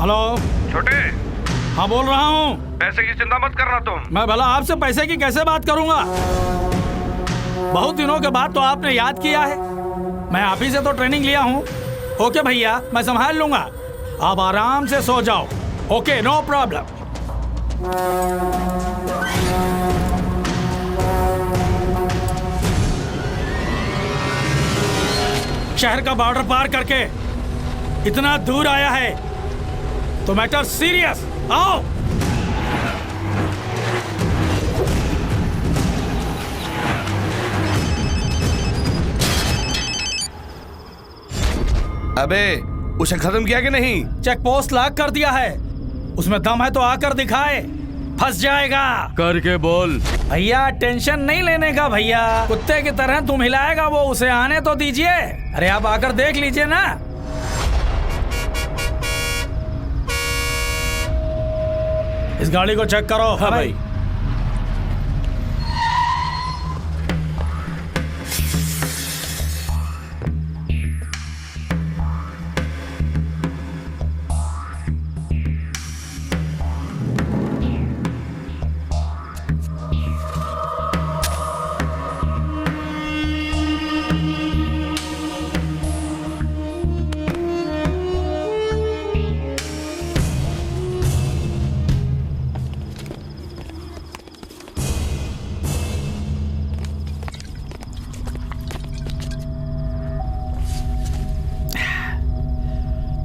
Hello छोटे, हाँ बोल रहा हूँ। पैसे की चिंता मत करना तुम। मैं भला आपसे पैसे की कैसे बात करूंगा? बहुत दिनों के बाद तो आपने याद किया है। मैं आप ही से तो ट्रेनिंग लिया हूँ। ओके भैया, मैं संभाल लूंगा। आप आराम से सो जाओ। Okay, no problem. शहर का बॉर्डर पार करके इतना दूर आया है तो मैटर सीरियस। आओ। अबे, उसे खत्म किया कि नहीं? चेक पोस्ट लॉक कर दिया है। उसमें दम है तो आकर दिखाए। फंस जाएगा। करके बोल। भैया टेंशन नहीं लेने का भैया, कुत्ते की तरह तुम हिलाएगा वो, उसे आने तो दीजिए। अरे आप आकर देख लीजिए ना। इस गाड़ी को चेक करो। हाँ भाई।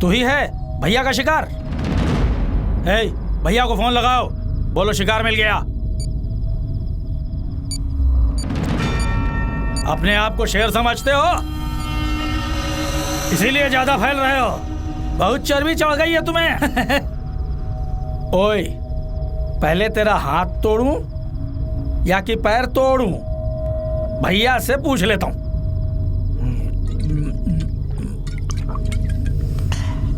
तू ही है भैया का शिकार? हे, भैया को फोन लगाओ, बोलो शिकार मिल गया। अपने आप को शेर समझते हो, इसीलिए ज्यादा फैल रहे हो। बहुत चर्बी चढ़ गई है तुम्हें। ओए, पहले तेरा हाथ तोड़ूं या कि पैर तोड़ूं? भैया से पूछ लेता हूं।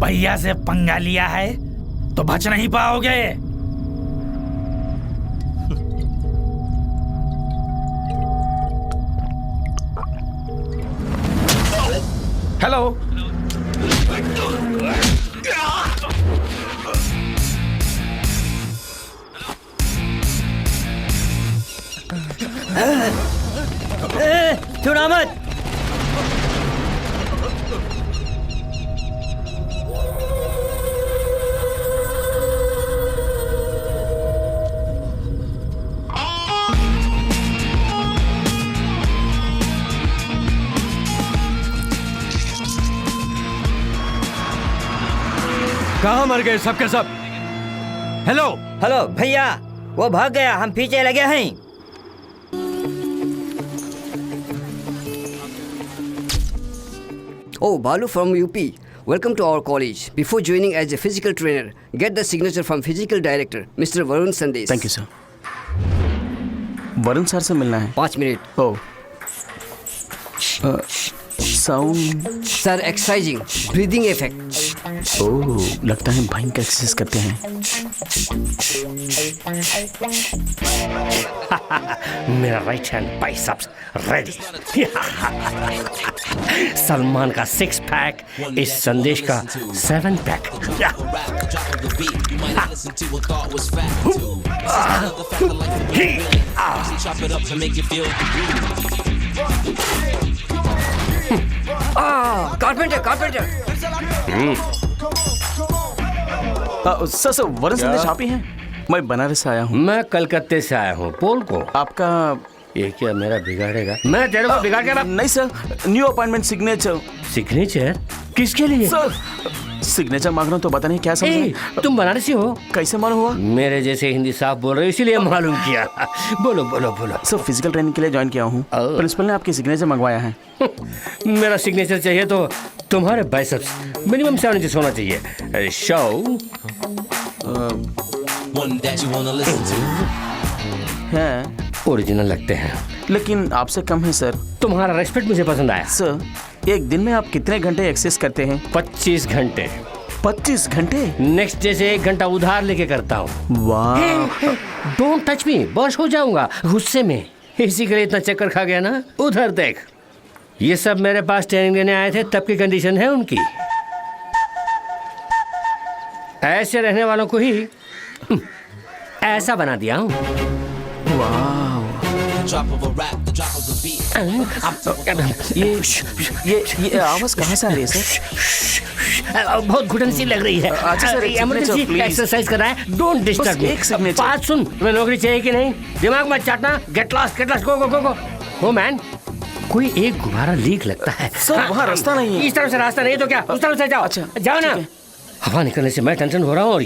भैया से पंगा लिया है तो बच नहीं पाओगे। हेलो। छुड़ा मत। कहाँ मर गए सबके सब? हेलो हेलो भैया, वो भाग गया, हम पीछे लगे हैं। Oh, Balu from UP. Welcome to our college. Before joining as a physical trainer, get the signature from physical director, Mr. Varun Sandesh. Thank you sir. Varun sir से मिलना है। 5 मिनट। ओ sound Sir, exercising, breathing effect. ओह, लगता है भयंकर exercise करते हैं। मेरा right hand biceps ready. Salman का 6 पैक, इस संदेश का 7 pack. Carpenter. Sir sir, Varun Sandesh आप ही हैं? मैं बनारस से आया हूँ। मैं कलकत्ते से आया हूँ। पोल को आपका ये क्या मेरा बिगाड़ेगा? मैं तेरे को बिगाड़ के नहीं sir, new appointment signature. Signature किसके लिए? सर सिग्नेचर मांग रहा हूँ तो पता नहीं क्या समझे। तुम बनारसी हो? कैसे मालूम हुआ? मेरे जैसे हिंदी साफ बोल रहे हो इसीलिए मालूम किया। बोलो बोलो बोलो। सर फिजिकल ट्रेनिंग के लिए ज्वाइन किया हूँ। प्रिंसिपल ने आपकी सिग्नेचर मंगवाया है। मेरा सिग्नेचर चाहिए तो तुम्हारे बाइसेप्स मिनिमम 7 इंच होना चाहिए। शो है ओरिजिनल लगते हैं, लेकिन आपसे कम है सर। तुम्हारा रेस्पेक्ट मुझे पसंद आया। सर एक दिन में आप कितने घंटे एक्सरसाइज करते हैं? 25 घंटे। 25 घंटे? नेक्स्ट डे से 1 घंटा उधार लेके करता हूँ। वाह। डोंट टच मी, बॉस हो जाऊंगा गुस्से में। इसी के लिए इतना चक्कर खा गया ना। उधर देख, ये सब मेरे पास ट्रेनिंग लेने आए थे, तब की कंडीशन है उनकी। ऐसे रहने वालों को ही ऐसा बना दिया हूँ। ये आवाज कहाँ से आ रही है सर? बहुत घुटन सी लग रही है। अच्छा सर, एक इमरजेंसी signature, please. एक्सरसाइज करना है। डोंट डिस्टर्ब बस मी। एक signature. बात सुन, तुम्हें नौकरी चाहिए कि नहीं? दिमाग मत चाटना। गेट लॉस्ट, गो गो गो गो। हो मैन, कोई एक गुब्बारा लीक लगता है। सर, वहाँ रास्ता नहीं है। इस तरफ से रास्ता नहीं है तो क्या, उस तरफ से जाओ। अच्छा, जाओ ना। ठीक है। हवा निकलने से मैं टेंशन हो रहा हूँ। और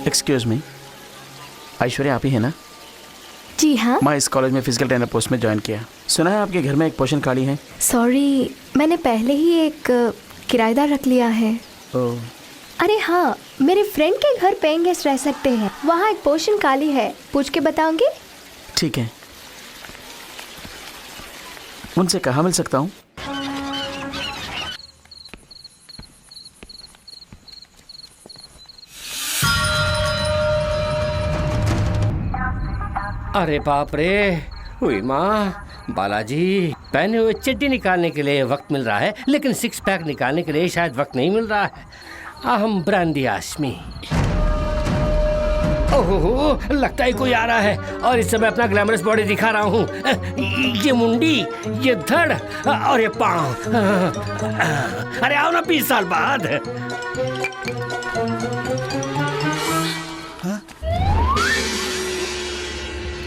एक्सक्यूज मी, ऐश्वर्या आप ही है ना? जी हाँ। मैं इस कॉलेज में फिजिकल ट्रेनर पोस्ट में ज्वाइन किया। सुना है आपके घर में एक पोजीशन खाली है। सॉरी, मैंने पहले ही एक किराएदार रख लिया है। अरे हाँ, मेरे फ्रेंड के घर पेइंग गेस्ट रह सकते हैं। वहाँ एक पोजीशन खाली है, पूछ के बताऊंगी। ठीक है, उनसे कहाँ मिल सकता हूँ? अरे बाप रे, हुई माँ, बालाजी, पहने हुए चड्डी निकालने के लिए वक्त मिल रहा है, लेकिन सिक्स पैक निकालने के लिए शायद वक्त नहीं मिल रहा है। अहम ब्रांडी आशमी। ओहो, लगता है कोई आ रहा है और इस समय अपना ग्लैमरस बॉडी दिखा रहा हूँ। ये मुंडी, ये धड़ और ये पाँव। अरे आओ ना 20 साल बाद।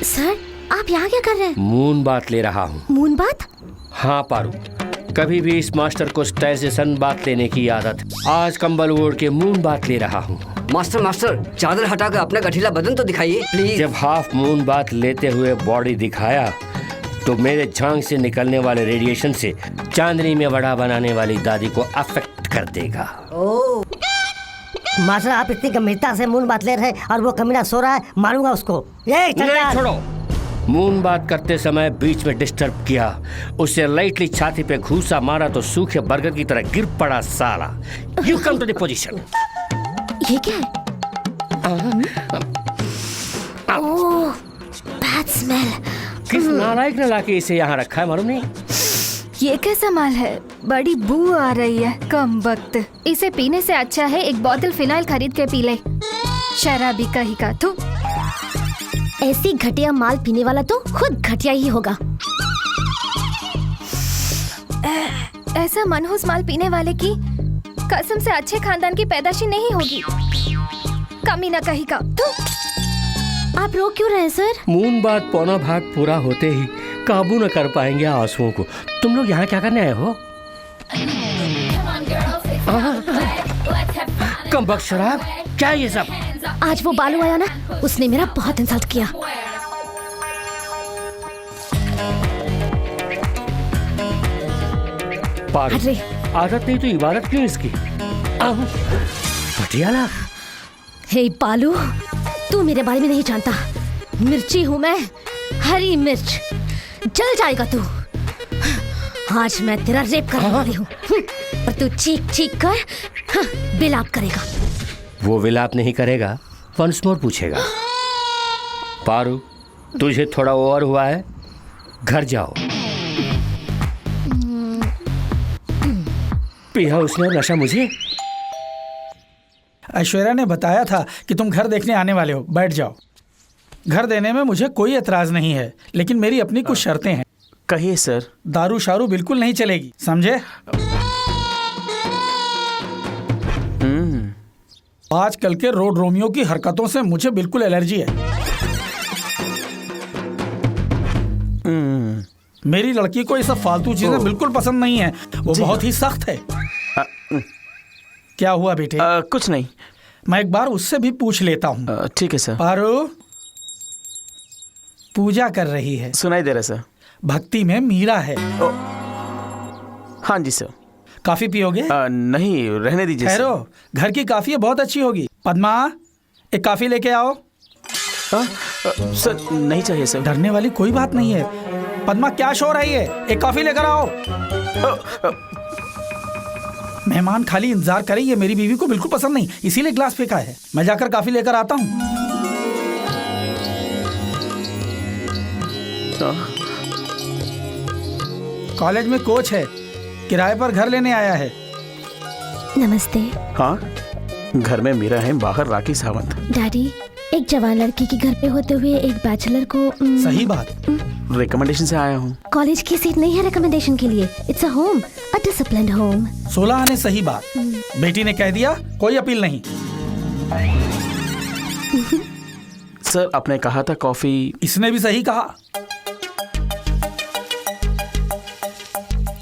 सर, आप यहाँ क्या कर रहे हैं? मून बात ले रहा हूँ। मून बात? हाँ पारू, कभी भी इस मास्टर को स्टाइल से सन बात लेने की आदत। आज कंबल ओढ़ के मून बात ले रहा हूँ। मास्टर, चादर हटाकर अपना गठीला बदन तो दिखाइए प्लीज। जब हाफ मून बात लेते हुए बॉडी दिखाया तो मेरे झांग से निकलने वाले रेडिएशन से चांदनी में वड़ा बनाने वाली दादी को अफेक्ट कर देगा। मास्टर, आप इतनी गंभीरता से मून बात ले रहे हैं और वो कमीना सो रहा है, मारूंगा उसको। ये नहीं, छोड़ो। मून बात करते समय बीच में डिस्टर्ब किया, उसे लाइटली छाती पे घूसा मारा तो सूखे बर्गर की तरह गिर पड़ा साला। You come to the position. ये क्या है? Oh, bad smell. किस नालायक ने लाके इसे यहाँ रखा है मालूम नहीं? ये कैसा माल है? बड़ी बू आ रही है, कम वक्त। इसे पीने से अच्छा है एक बोतल फिनाइल खरीद के पी ले। शराबी कहीं का तू। ऐसी घटिया माल पीने वाला तो खुद घटिया ही होगा। ऐसा मनहूस माल पीने वाले की कसम से अच्छे खानदान की पैदाशी नहीं होगी। कमीना कहीं का तू। आप रो क्यों रहे सर? मून बात पौना भाग पूरा होते ही काबू न कर पाएंगे आंसुओं को। तुम लोग यहाँ क्या करने आए हो? कम बख्श शराब, क्या ये सब? आज वो बालू आया ना, उसने मेरा बहुत इंसल्ट किया। पारू, अरे आदत नहीं तो इबादत क्यों इसकी? पटियाला। हे बालू, तू मेरे बारे में नहीं जानता। मिर्ची हूँ मैं, हरी मिर्च। जल जाएगा तू। आज मैं तेरा रेप करने वाली हूँ, पर तू चीख चीख कर विलाप करेगा। वो विलाप नहीं करेगा, वंस मोर पूछेगा। पारू, तुझे थोड़ा ओवर हुआ है, घर जाओ। पिया उसने नशा मुझे। ऐश्वर्या ने बताया था कि तुम घर देखने आने वाले हो, बैठ जाओ। घर देने में मुझे कोई एतराज नहीं है, लेकिन मेरी अपनी कुछ शर्तें हैं। कहिए सर। दारू शारू बिल्कुल नहीं चलेगी, समझे? आजकल के रोड रोमियो की हरकतों से मुझे बिल्कुल एलर्जी है। मेरी लड़की को ये सब फालतू चीजें बिल्कुल पसंद नहीं है। वो बहुत ही सख्त है। क्या हुआ बेटे? कुछ नहीं। मैं एक बार उससे भी पूछ लेता हूँ। ठीक है सर। पारू पूजा कर रही है। सुनाई दे रहा सर। भक्ति में मीरा है। हाँ जी सर। काफी पियोगे? नहीं, रहने दीजिए। ठहरो, घर की काफी बहुत अच्छी होगी। पद्मा, एक काफी लेके आओ। सर नहीं चाहिए सर। डरने वाली कोई बात नहीं है। पद्मा, क्या शोर है ये? एक कॉफी लेकर आओ। मेहमान खाली इंतजार करें, ये मेरी बीवी को बिल्कुल पसंद नहीं, इसीलिए ग्लास फेंका है। मैं जाकर कॉफी लेकर आता हूँ। कॉलेज में कोच है, किराए पर घर लेने आया है। नमस्ते हाँ, घर में मीरा है, बाहर राखी सावंत। डैडी, एक जवान लड़की के घर पे होते हुए एक बैचलर को सही बात। रिकमेंडेशन से आया हूँ। कॉलेज की सीट नहीं है रिकमेंडेशन के लिए। It's a home, a disciplined home. 16 आने सही बात। बेटी ने कह दिया, कोई अपील नहीं। सर, आपने कहा था कॉफी। इसने भी सही कहा।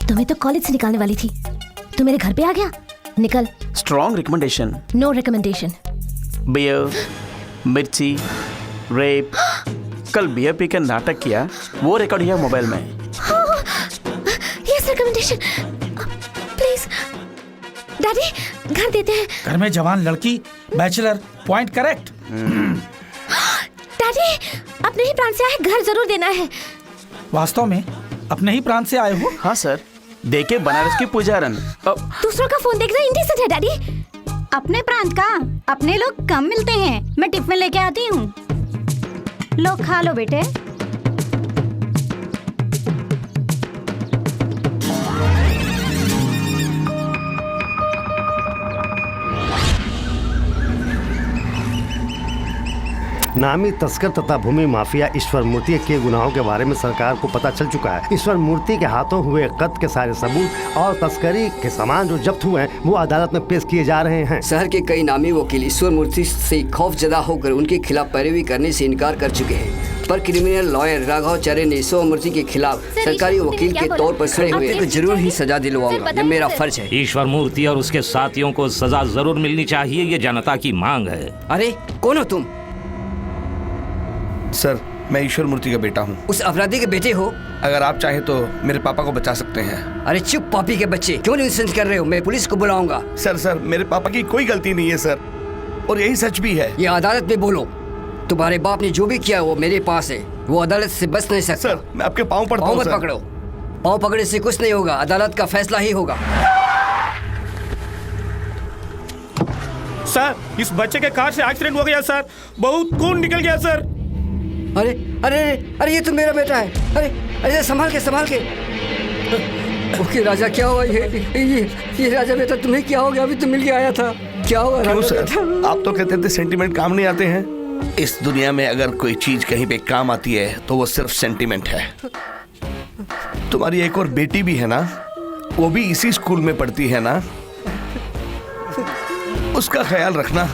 तुम्हें तो कॉलेज से निकालने वाली थी, तू मेरे घर पे आ गया। निकल। Strong recommendation. No recommendation. Beer, मिर्ची, रेप। कल बियर पी कर नाटक किया, वो रिकॉर्ड है मोबाइल में। Yes recommendation. प्लीज डैडी, घर देते हैं। घर में जवान लड़की, बैचलर, पॉइंट करेक्ट। डैडी, अपने ही प्रांत से आए, घर जरूर देना है। वास्तव में अपने ही प्रांत से आए हो? हाँ सर, देखे बनारस की पुजारन। दूसरों का फोन देखना इंडिसेंट है डैडी। अपने प्रांत का अपने लोग कम मिलते हैं। मैं टिफिन लेके आती हूँ, लो खा लो बेटे। नामी तस्कर तथा भूमि माफिया ईश्वर मूर्ति के गुनाहों के बारे में सरकार को पता चल चुका है। ईश्वर मूर्ति के हाथों हुए कत्ल के सारे सबूत और तस्करी के सामान जो जब्त हुए हैं वो अदालत में पेश किए जा रहे हैं। शहर के कई नामी वकील ईश्वर मूर्ति से खौफजदा होकर उनके खिलाफ पैरवी करने से इनकार कर चुके हैं, पर क्रिमिनल लॉयर राघवाचार्य ने ईश्वर मूर्ति के खिलाफ सरकारी वकील के तौर पर खड़े हुए तो जरूर ही सजा दिलवाऊंगा। ये मेरा फर्ज है। ईश्वर मूर्ति और उसके साथियों को सजा जरूर मिलनी चाहिए, ये जनता की मांग है। अरे कौन हो तुम? सर, मैं ईश्वर मूर्ति का बेटा हूँ। उस अपराधी के बेटे हो? अगर आप चाहे तो मेरे पापा को बचा सकते हैं। अरे चुप पापी के बच्चे, क्यों न्यूसेंस कर रहे हो? मैं पुलिस को बुलाऊंगा। सर, मेरे पापा की कोई गलती नहीं है सर, और यही सच भी है। ये अदालत में बोलो। तुम्हारे बाप ने जो भी किया वो मेरे पास है, वो अदालत से बच नहीं सकता। सर, मैं आपके पाँव पड़ता हूँ। पाँव मत पकड़ो, पाँव पकड़े से कुछ नहीं होगा, अदालत का फैसला ही होगा। सर, इस बच्चे के कार से एक्सीडेंट हो गया सर, बहुत खून निकल गया सर। अरे अरे अरे, ये तो मेरा बेटा है। अरे अरे, संभाल के। ओके राजा, क्या हुआ? ये राजा बेटा, तुम्हें क्या हो गया? अभी तो मिल के आया था, क्या हुआ? क्यों सर, आप तो कहते थे सेंटीमेंट काम नहीं आते हैं। इस दुनिया में अगर कोई चीज कहीं पे काम आती है तो वो सिर्फ सेंटीमेंट है। तुम्हारी एक और बेटी भी है ना, वो भी इसी स्कूल में पढ़ती है ना, उसका ख्याल रखना।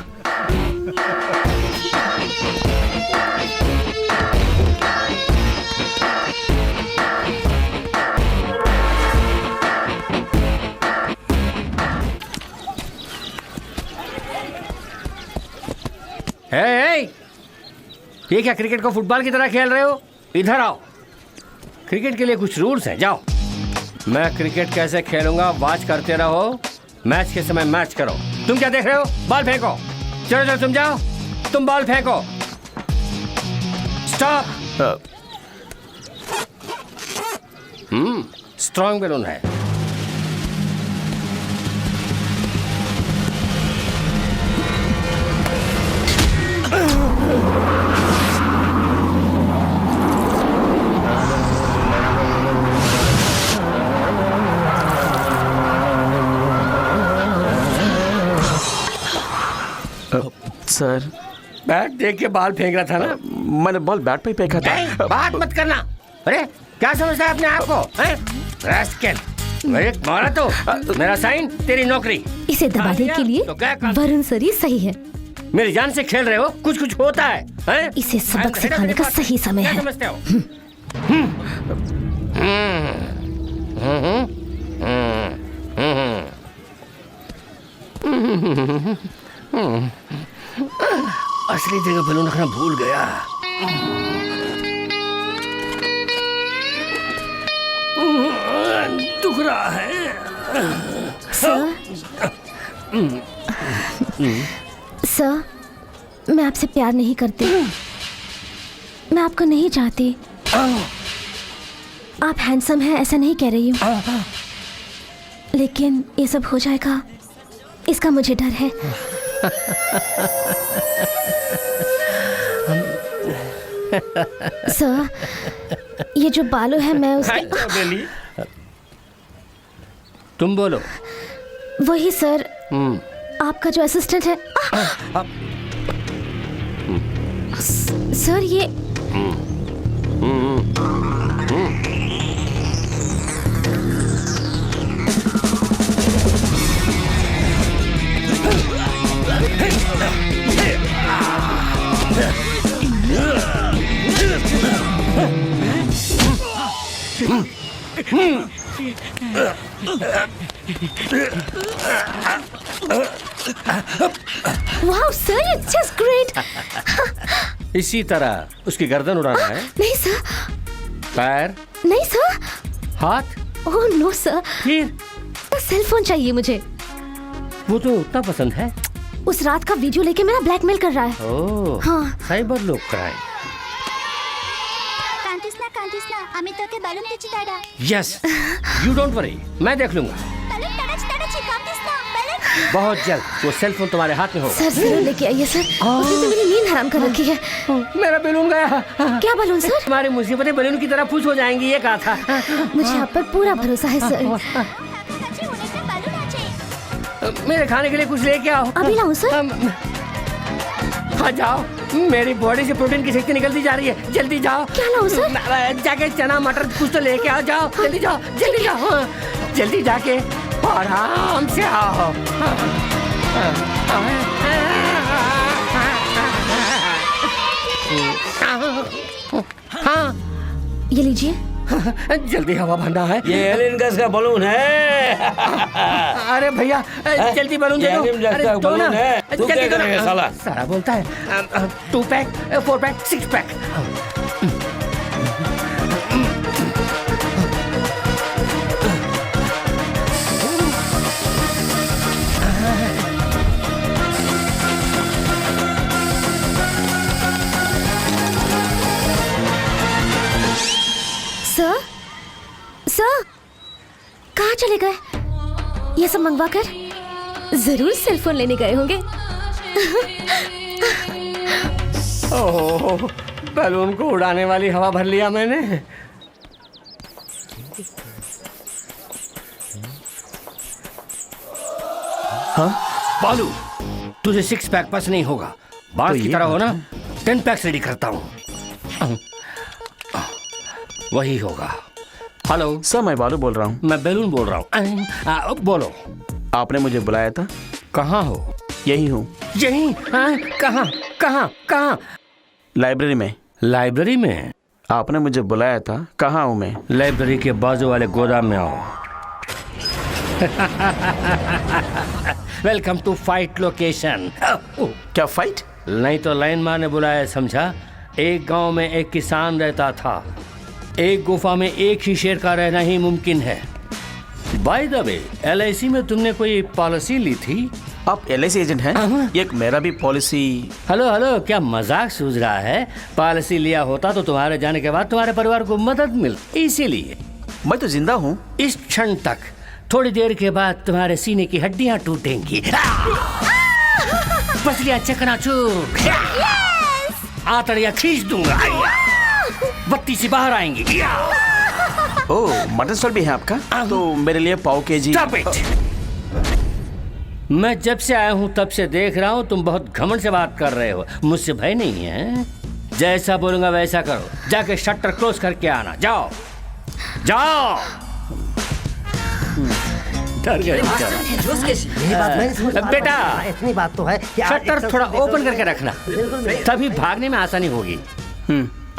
ये क्या क्रिकेट को फुटबॉल की तरह खेल रहे हो? इधर आओ। क्रिकेट के लिए कुछ रूल्स हैं, जाओ। मैं क्रिकेट कैसे खेलूंगा वॉच करते रहो, मैच के समय मैच करो। तुम क्या देख रहे हो? बॉल फेंको। चलो तुम जाओ, तुम बॉल फेंको। स्टॉप। स्ट्रॉन्ग बैलून है। सर, बैट देख के बॉल फेंक रहा था ना? मैंने बॉल बैट पे फेंका था। बात मत करना। अरे क्या समझता है अपने आप को? रैस्कल, मारा तो मेरा साइन, तेरी नौकरी। इसे दबाने के लिए वरुण सर ही सही है। मेरी जान से खेल रहे हो, कुछ होता है? इसे सबक सिखाने का सही समय है। समझते हो? असली जगह बलून रखना भूल गया। दुख रहा है। सर, मैं आपसे प्यार नहीं करती, मैं आपको नहीं चाहती। आप हैंडसम हैं ऐसा नहीं कह रही हूँ, लेकिन ये सब हो जाएगा इसका मुझे डर है। सर, ये जो बालू है मैं उसके तुम बोलो। वही सर, आपका जो असिस्टेंट है। सर ये वाह सर, इट्स जस्ट ग्रेट। इसी तरह उसकी गर्दन उड़ाना है। नहीं सर। पैर? नहीं सर। हाथ? Oh no sir. फिर? सेल फोन चाहिए मुझे। वो तो उतना पसंद है। उस रात का वीडियो लेके मेरा ब्लैकमेल कर रहा है। ओह हाँ। साइबर लोग क्राइम। আমি তোকে বেলুন দিচ্ছি দাদা। यस यू डोंट वरी, मैं देख लूंगा। बहुत जल्द वो सेल फोन तुम्हारे हाथ में होगा। सर जरूर लेके आइए सर, उसने तो मेरी नींद हराम कर रखी है। मेरा बैलून गया। क्या बैलून सर? तुम्हारी मुसीबतें बैलून की तरह फूस हो जाएंगी, ये कहा था। मुझे आप पर पूरा भरोसा है सर। मेरे खाने के लिए कुछ लेके आओ। अभी लाऊं सर? हाँ जाओ, मेरी बॉडी से प्रोटीन की शक्ति निकलती जा रही है, जल्दी जाओ। क्या लाऊं सर? जाके चना मटर कुछ तो लेके आओ, जाओ जल्दी जाओ, जल्दी जाओ, जल्दी जाके आराम से आओ। हाँ ये लीजिए। जल्दी हवा भरना है। ये एलियन गैस का बलून है। अरे भैया जल्दी बलून दे दो। अरे दो ना, तू क्या करेगा साला? सारा बोलता है 2 pack 4 pack 6 pack. Sir sir कहाँ चले गए? ये सब मंगवा कर जरूर सेल फोन लेने गए होंगे। ओह, बैलून को उड़ाने वाली हवा भर लिया मैंने। हाँ? बालू, तुझे 6 पैक पास नहीं होगा। बात की तरह हो ना, 10 पैक्स रेडी करता हूँ। वही होगा। हेलो सर, मैं बालू बोल रहा हूँ। मैं बैलून बोल रहा हूँ। बोलो। आपने मुझे बुलाया था। कहाँ हो? यही हूँ। यही? कहाँ कहाँ कहाँ? लाइब्रेरी में। लाइब्रेरी में? आपने मुझे बुलाया था। कहाँ हूँ मैं? लाइब्रेरी के बाजू वाले गोदाम में आओ। Welcome to fight location. क्या फाइट? नहीं तो लाइन मार ने बुलाया, समझा? एक गांव में एक किसान रहता था। एक गुफा में एक ही शेर का रहना ही मुमकिन है। बाय द वे, LIC में तुमने कोई पॉलिसी ली थी? आप LIC एजेंट हैं? एक मेरा भी पॉलिसी। हेलो हेलो, क्या मजाक सूझ रहा है? पॉलिसी लिया होता तो तुम्हारे जाने के बाद तुम्हारे परिवार को मदद मिलती, इसीलिए। मैं तो जिंदा हूँ। इस क्षण तक। थोड़ी देर के बाद तुम्हारे सीने की हड्डियां टूटेंगी। पसलियां चकनाचूर। आंतड़ियां खींच दूंगा। बत्ती से बाहर आएंगी। ओह, मटन स्टॉल भी है आपका? तो मेरे लिए पाव केजी। Stop it! मैं जब से आया हूँ तब से देख रहा हूँ तुम बहुत घमंड से बात कर रहे हो। मुझसे भय नहीं है। जैसा बोलूंगा वैसा करो। जाके शटर क्लोज करके आना। जाओ जाओ। डर गए बेटा। इतनी बात तो है कि शटर थोड़ा ओपन करके रखना, तभी भागने में आसानी होगी।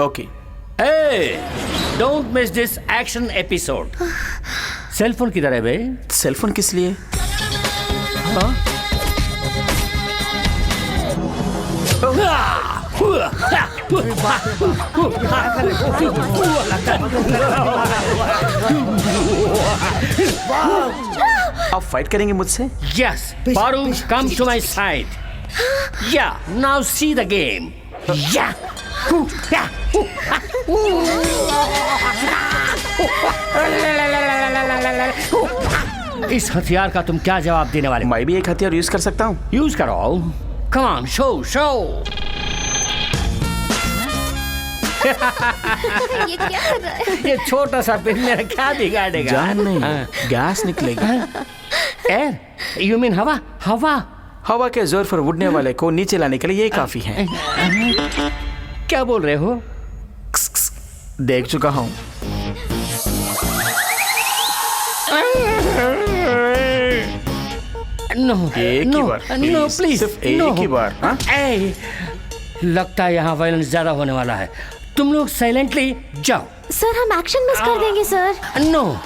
Okay. Don't miss this action episode. Cell phone किधर है बे? सेल फोन किस लिए? हाँ? आप फाइट करेंगे मुझसे? Yes Paru, come to my side. Yeah now see the game. या इस हथियार का तुम क्या जवाब देने वाले? मैं भी एक हथियार यूज कर सकता हूँ। यूज करो। Come on, show show. ये क्या कर रहा है? ये छोटा सा पिन मेरा क्या बिगाड़ेगा? जान नहीं, गैस निकलेगा। एयर, यू मीन हवा? हवा हवा के जोर पर उड़ने वाले को नीचे लाने के लिए ये काफी है। क्या बोल रहे हो? देख चुका हूँ। नो, एक ही बार, नो प्लीज, सिर्फ एक ही बार। हाँ? लगता है यहाँ वायलेंस ज्यादा होने वाला है। तुम लोग साइलेंटली जाओ। सर हम एक्शन मिस कर देंगे सर। नो,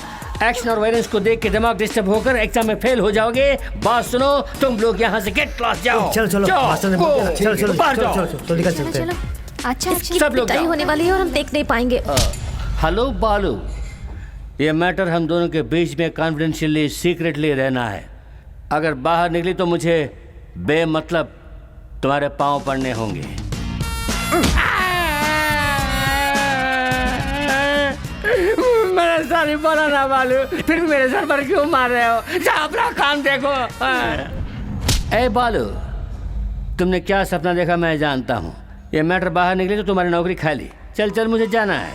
एक्शन और वायलेंस को देख के दिमाग डिस्टर्ब होकर एग्जाम में फेल हो जाओगे। बात सुनो, तुम लोग यहाँ से गेट क्लास जाओ। चलो चलो मास्टर ने बोल दिया। चलो चलो बाहर चलो जाओ। चलो चलो निकल चलते हैं। अच्छा इसकी सब लोग पिटाई जाओ। होने वाली है और हम देख नहीं पाएंगे। हेलो बालू, ये मैटर हम दोनों के बीच में कॉन्फिडेंशियली सीक्रेटली रहना है। अगर बाहर निकली तो मुझे बेमतलब तुम्हारे पांव पड़ने होंगे। मेरे सर ही बोला ना बालू, फिर भी मेरे सर पर क्यों मार रहे हो? जाओ अपना काम देखो। ए बालू, तुमने क्या सपना देखा मैं जानता हूँ। ये मैटर बाहर निकली तो तुम्हारी नौकरी खाली। चल चल मुझे जाना है।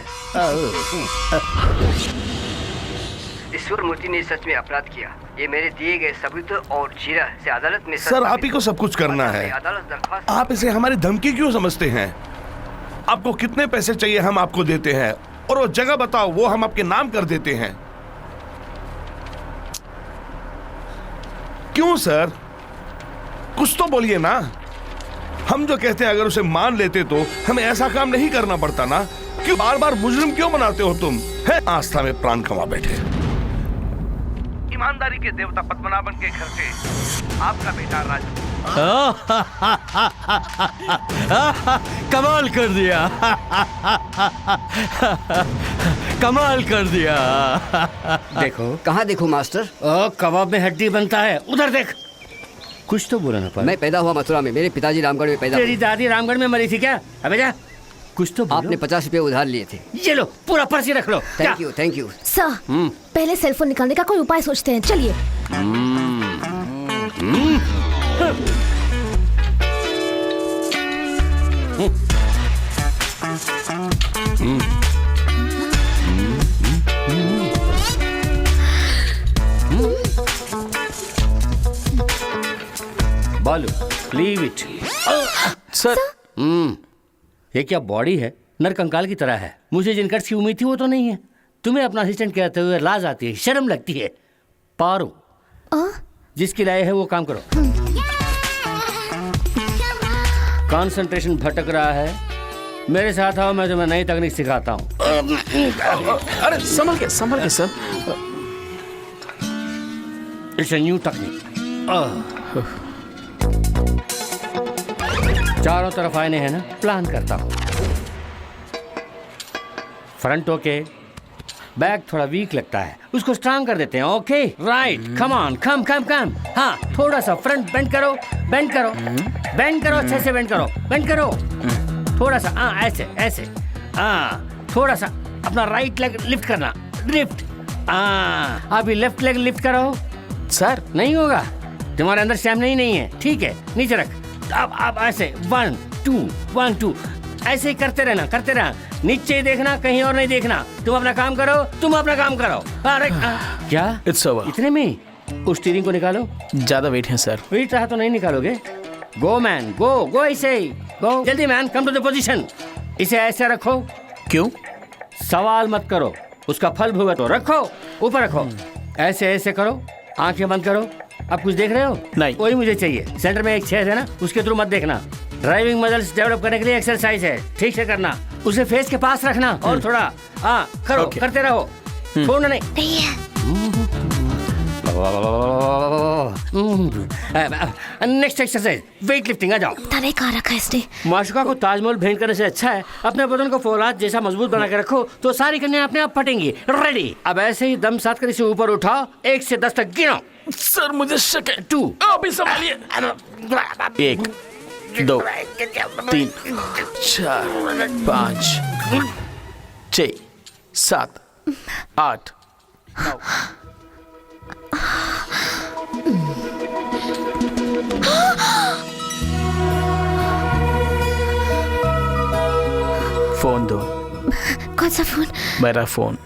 ईश्वर मूर्ति ने सच में अपराध किया। ये मेरे दिए गए सबूत और जीरा से अदालत में सर आप ही को सब कुछ करना है। अदालत दरख्वास्त आप इसे हमारी धमकी क्यों समझते हैं? आपको कितने पैसे चाहिए हम आपको देते हैं, और वो जगह बताओ वो हम आपके नाम कर देते हैं। क्यों सर, कुछ तो बोलिए ना। हम जो कहते हैं अगर उसे मान लेते तो हमें ऐसा काम नहीं करना पड़ता ना। क्यों बार बार मुजरिम क्यों बनाते हो तुम? है आस्था में प्राण कमा बैठे। ईमानदारी के देवता पद्मनाभन के घर से आपका बेटा राजू। कमाल कर दिया। कमाल कर दिया। देखो कहाँ देखो मास्टर? कबाब में हड्डी बनता है, उधर देख। कुछ तो बोला ना पर। मैं पैदा हुआ मथुरा में, मेरे पिताजी रामगढ़ में पैदा तेरी हुए। दादी रामगढ़ में मरी थी क्या? अबे जा, कुछ तो बोलो। आपने 50 रुपए उधार लिए थे। ये लो पूरा पर्ची रख लो। Thank you thank you. Sir पहले सेलफोन निकालने का कोई उपाय सोचते हैं, चलिए। बालू लीव इट। सर ये क्या बॉडी है? नरकंकाल की तरह है। मुझे जिन कट्स की उम्मीद थी वो तो नहीं है। तुम्हें अपना असिस्टेंट कहते हुए लाज आती है, शर्म लगती है। पारो जिसकी लाए है वो काम करो। कंसंट्रेशन भटक रहा है, मेरे साथ आओ, मैं तुम्हें नई तकनीक सिखाता हूँ। अरे संभल के sir. It's a new technique. चारों तरफ आईने हैं ना, प्लान करता हूँ। फ्रंट ओके, बैक थोड़ा वीक लगता है, उसको स्ट्रांग कर देते हैं। ओके राइट, कम ऑन, कम कम कम। हाँ थोड़ा सा फ्रंट बेंड करो, बेंड करो, बेंड करो, अच्छे से बेंड करो, बेंड करो थोड़ा सा। हाँ ऐसे ऐसे। हाँ थोड़ा सा अपना राइट लेग लिफ्ट करना, लिफ्ट। हाँ अभी लेफ्ट लेग लिफ्ट करो। सर नहीं होगा, तुम्हारे अंदर स्टैमिना नहीं है। ठीक है नीचे रख। अब ऐसे 1 2 1 2 ऐसे ही करते रहना, करते रहना। नीचे ही देखना, कहीं और नहीं देखना। तुम अपना काम करो, तुम अपना काम करो। अरे क्या इट्स ओवर। इतने में उस स्टीयरिंग को निकालो। ज्यादा वेट है सर। वेट रहा तो नहीं निकालोगे। गो मैन गो, गो ऐसे ही गो। जल्दी man, come to the position. इसे ऐसे रखो। क्यों? सवाल मत करो, उसका फल भुगतो। रखो, ऊपर रखो, ऐसे ऐसे करो, आंखें बंद करो। अब कुछ देख रहे हो? नहीं। वही मुझे चाहिए। सेंटर में एक छेद है ना, उसके थ्रू मत देखना। ड्राइविंग मसल्स डेवलप करने के लिए एक्सरसाइज है, ठीक से करना। उसे फेस के पास रखना और थोड़ा हाँ करो, करते रहो, छोड़ना नहीं। Next exercise weight lifting. आ जाओ। तने कहाँ रखा है इसने? माशुका को ताजमहल भेंट करने से अच्छा है अपने बदन को फौलाद जैसा मजबूत बना के रखो, तो सारी कन्या अपने आप फटेंगी। रेडी। अब ऐसे ही दम साथ कर इसे ऊपर उठाओ, 1 से 10 तक गिनो। सर मुझे शक है। 2 अभी संभालिए। 1 2 3 4 5 6 7 8 9। फोन दो। कौन सा फोन? मेरा फोन।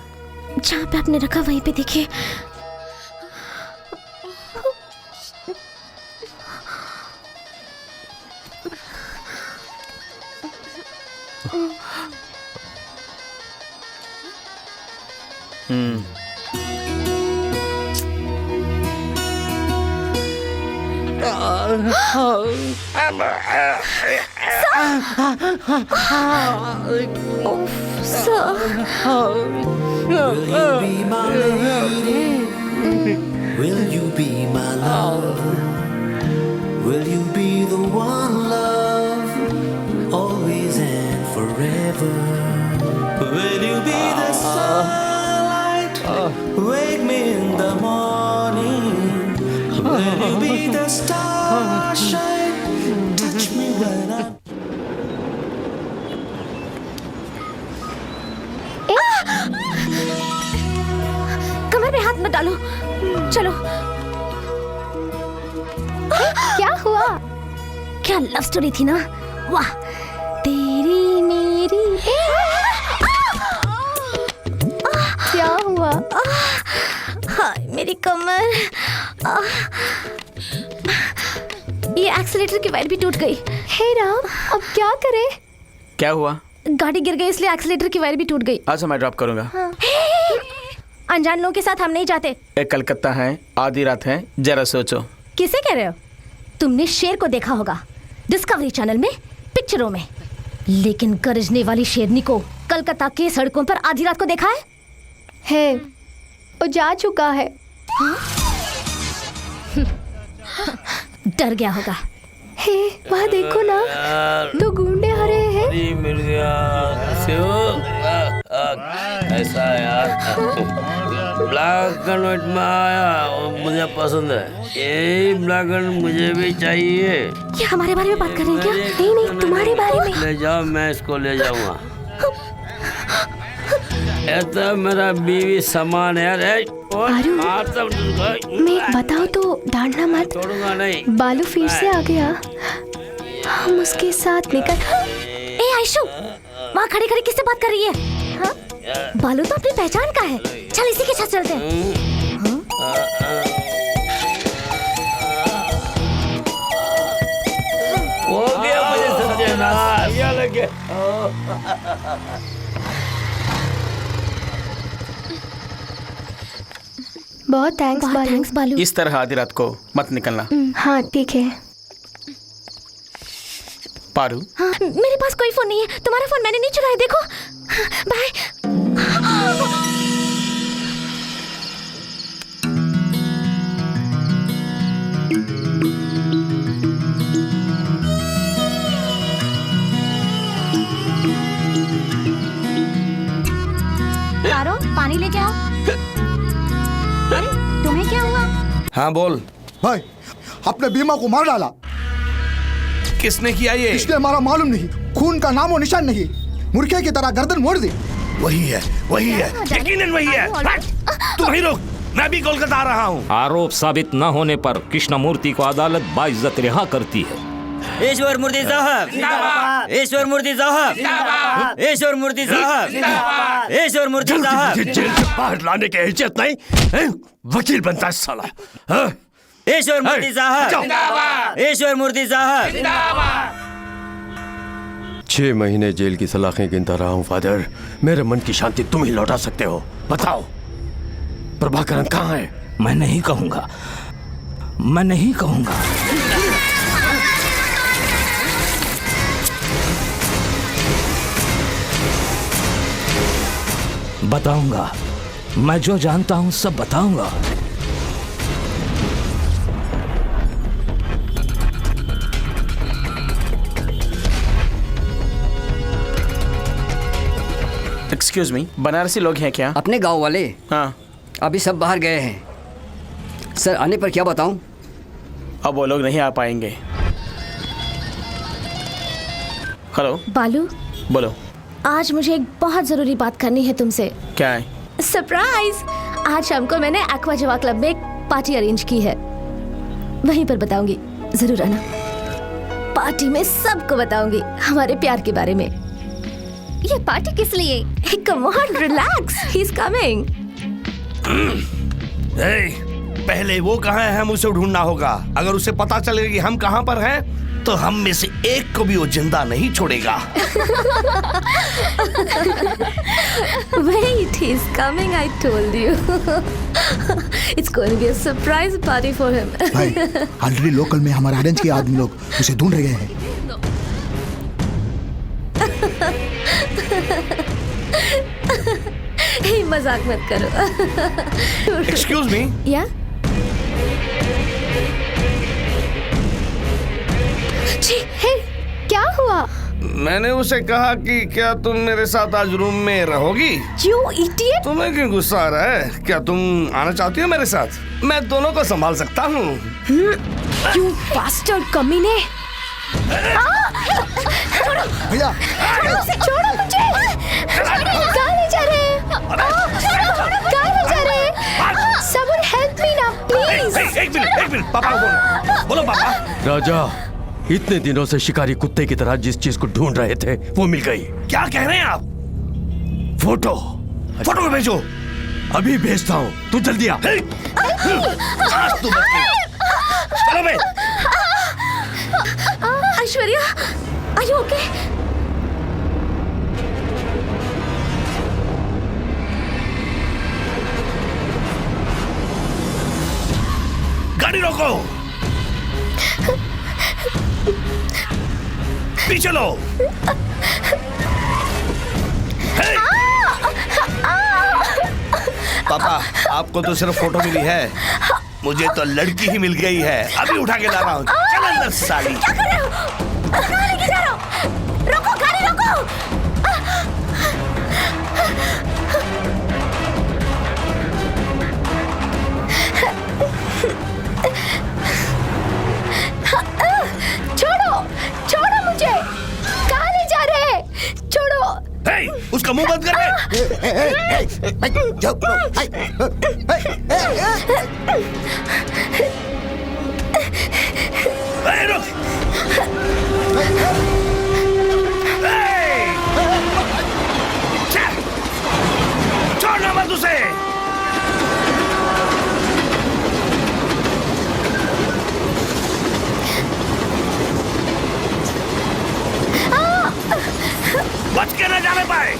जहाँ पे आपने रखा वहीं पे देखिए। Will you be my love? Will you be the one, love, always and forever? Will you be the sunlight, wake me in the morning? Will you be the starshine, touch me when I'm... कमर में हाथ मत डालो, चलो। क्या हुआ? क्या love story थी ना? वाह, तेरी मेरी। क्या हुआ? हाय मेरी कमर। ये एक्सीलेटर की वायर भी टूट गई। हे राम, अब क्या करें? क्या हुआ? गाड़ी गिर गई इसलिए एक्सीलेटर की वायर भी टूट गई। अच्छा मैं ड्रॉप करूंगा। अनजान लोगों के साथ हम नहीं जाते। एक कलकत्ता है, आधी रात है, जरा सोचो। किसे कह रहे हो? तुमने शेर को देखा होगा डिस्कवरी चैनल में, पिक्चरों में, लेकिन गरजने वाली शेरनी को कलकत्ता के सड़कों पर आधी रात को देखा है? वो जा चुका है। डर गया होगा। हे वहाँ देखो ना, तो गुंडे आ रहे हैं। ऐसा यार ब्लैक एंड व्हाइट में आया और मुझे पसंद है। यही ब्लैक एंड मुझे भी चाहिए। ये हमारे बारे में बात कर रहे हैं क्या? नहीं नहीं, तुम्हारे बारे में। ले जाओ, मैं इसको ले जाऊंगा। ये तो मेरा बीवी समान है। मैं बताओ तो डांटना मत। छोड़ूंगा नहीं। बालू फिर से आ गया। हम उसके साथ निकल। ए आयशु, वहाँ खड़े खड़े किससे बात कर रही है? हाँ? बालू तो अपनी पहचान का है। चल इसी के साथ चलते हैं। हो गया मुझे सत्यानाश। क्या लगे? बहुत थैंक्स बालू। इस तरह आधी रात को मत निकलना। हाँ ठीक है। पारू, हाँ, मेरे पास कोई फोन नहीं है। तुम्हारा फोन मैंने नहीं चुराया, देखो। बाय। पारो, पानी लेके आओ। अरे तुम्हें क्या हुआ? हाँ बोल भाई, अपने बीमा को मार डाला। किसने किया ये? इसलिए हमारा मालूम नहीं, खून का नामो निशान नहीं, मुर्गे की तरह गर्दन मोड़ दी। वही है, वही है, यकीनन वही है। तुम ही रोक, मैं भी कोलकाता आ रहा हूँ। आरोप साबित न होने पर कृष्णमूर्ति को अदालत बाइज्जत रिहा करती है। ईश्वर मूर्ति साहब, ईश्वर मूर्ति साहब, ईश्वर मूर्ति साहब, ईश्वर मूर्ति साहब। जेल से बाहर लाने की हैसियत नहीं, वकील बनता है साला। ईश्वर मूर्ति साहब, ईश्वर मूर्ति साहब। 6 महीने जेल की सलाखें गिनता रहा हूँ फादर। मेरे मन की शांति तुम ही लौटा सकते हो। बताओ प्रभाकरन कहाँ है? मैं नहीं कहूंगा, मैं नहीं कहूंगा। बताऊंगा, मैं जो जानता हूं सब बताऊंगा। एक्सक्यूज मी, बनारसी लोग हैं क्या? अपने गांव वाले? हाँ। अभी सब बाहर गए हैं सर। आने पर क्या बताऊं? अब वो लोग नहीं आ पाएंगे। हेलो बालू, बोलो। आज मुझे एक बहुत जरूरी बात करनी है तुमसे। क्या है? सरप्राइज! आज शाम को मैंने एक्वा जवा क्लब में एक पार्टी अरेंज की है, वहीं पर बताऊंगी। जरूर आना। पार्टी में सबको बताऊंगी हमारे प्यार के बारे में। ये पार्टी किस लिए? Come on relax, he is coming. पहले वो कहाँ है हम उसे ढूंढना होगा। अगर उसे पता चलेगा कि हम कहाँ पर हैं तो हम में से एक को भी वो जिंदा नहीं छोड़ेगा। Wait, he's coming, I told you. It's going to be a surprise party for him. भाई, ऑलरेडी लोकल में हमारे ऑरेंज के आदमी लोग उसे ढूंढ रहे हैं। Hey, मजाक मत करो। Excuse me? Yeah? हे, क्या हुआ? मैंने उसे कहा कि क्या तुम मेरे साथ आज रूम में रहोगी? You idiot! तुम्हें क्यों गुस्सा आ रहा है? क्या तुम आना चाहती हो मेरे साथ? मैं दोनों को संभाल सकता हूँ। You bastard कमीने! भैया, छोड़ो मुझे! कहाँ ले जा रहे हैं? कहाँ ले जा रहे हैं? Someone help me now, please! एक मिनट, पापा को बोलो पापा। राजा, इतने दिनों से शिकारी कुत्ते की तरह जिस चीज को ढूंढ रहे थे वो मिल गई। क्या कह रहे हैं आप? फोटो को भेजो। अभी भेजता हूँ, तू जल्दी आ। आज तू बच गई। चलो बे। Aishwarya, are you okay? गाड़ी रोको। पीछे लो। पापा, आपको तो सिर्फ फोटो मिली है, मुझे तो लड़की ही मिल गई है। अभी उठा के ला रहा हूँ। चल अंदर साली। क्या कर रहे हो? कहाँ लेके जा रहे हो? रोको, गाड़ी रोको! छोड़ो मुझे! कहाँ ले जा रहे हैं? छोड़ो! उसका मुंह बंद कर छोड़ना मत उसे। बच के न जाने पाए।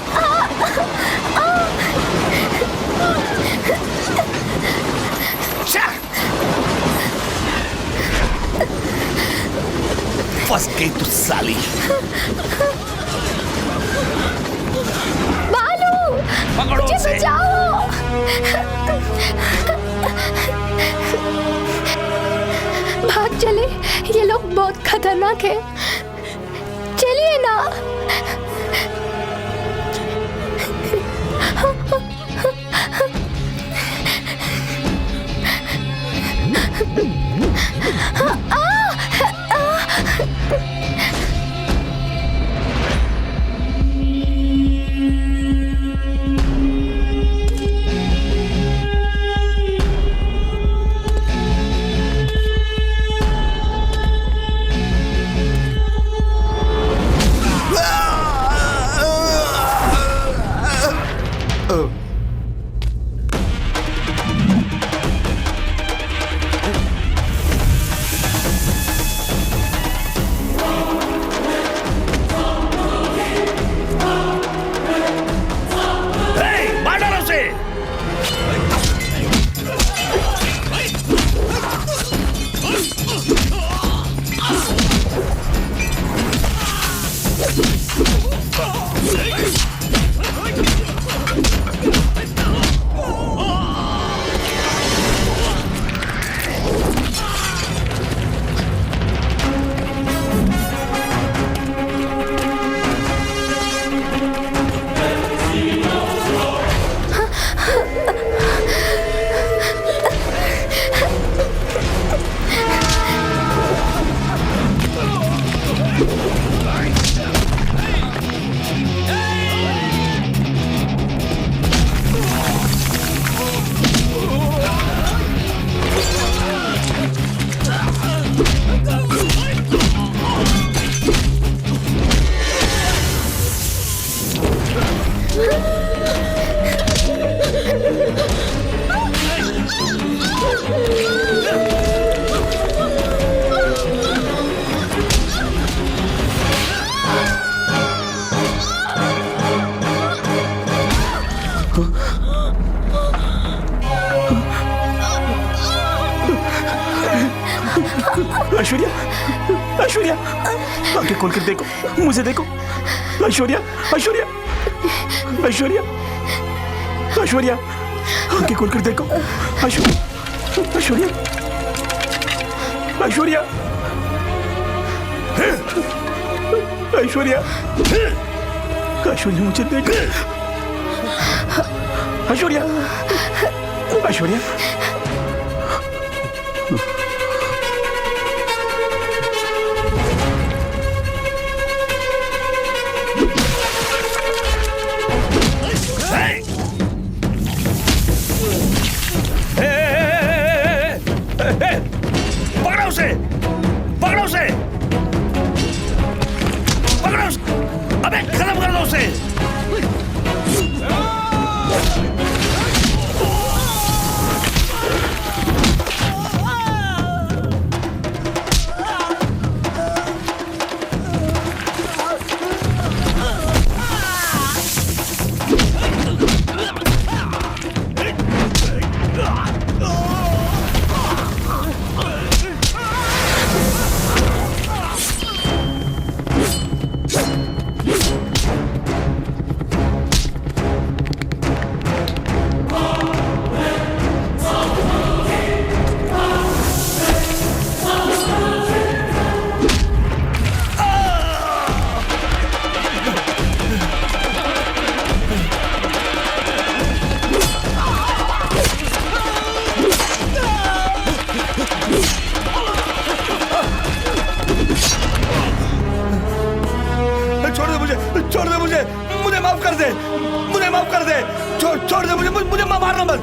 फंस गई तू साली। बालू, पकड़ो मुझे उसे। बचाओ। भाग चले, ये लोग बहुत खतरनाक है। चलिए ना। ऐश्वर्या, आंखें खोल कर देखो, मुझे देखो। ऐश्वर्या, ऐश्वर्या, ऐश्वर्या, ऐश्वर्या, आंखें खोल कर देखो। ऐश्वर्या, ऐश्वर्या, ऐश्वर्या, ऐश्वर्या, ऐश्वर्या, मुझे देखो। ऐश्वर्या, ऐश्वर्या, पकड़ो उसे, पकड़ो उसे, पकड़ो उसे, अबे खत्म कर दो उसे। छोड़ दे मुझे, मुझे माफ कर दे, मुझे माफ कर दे, छोड़ दे मुझे, मुझे मारना मत।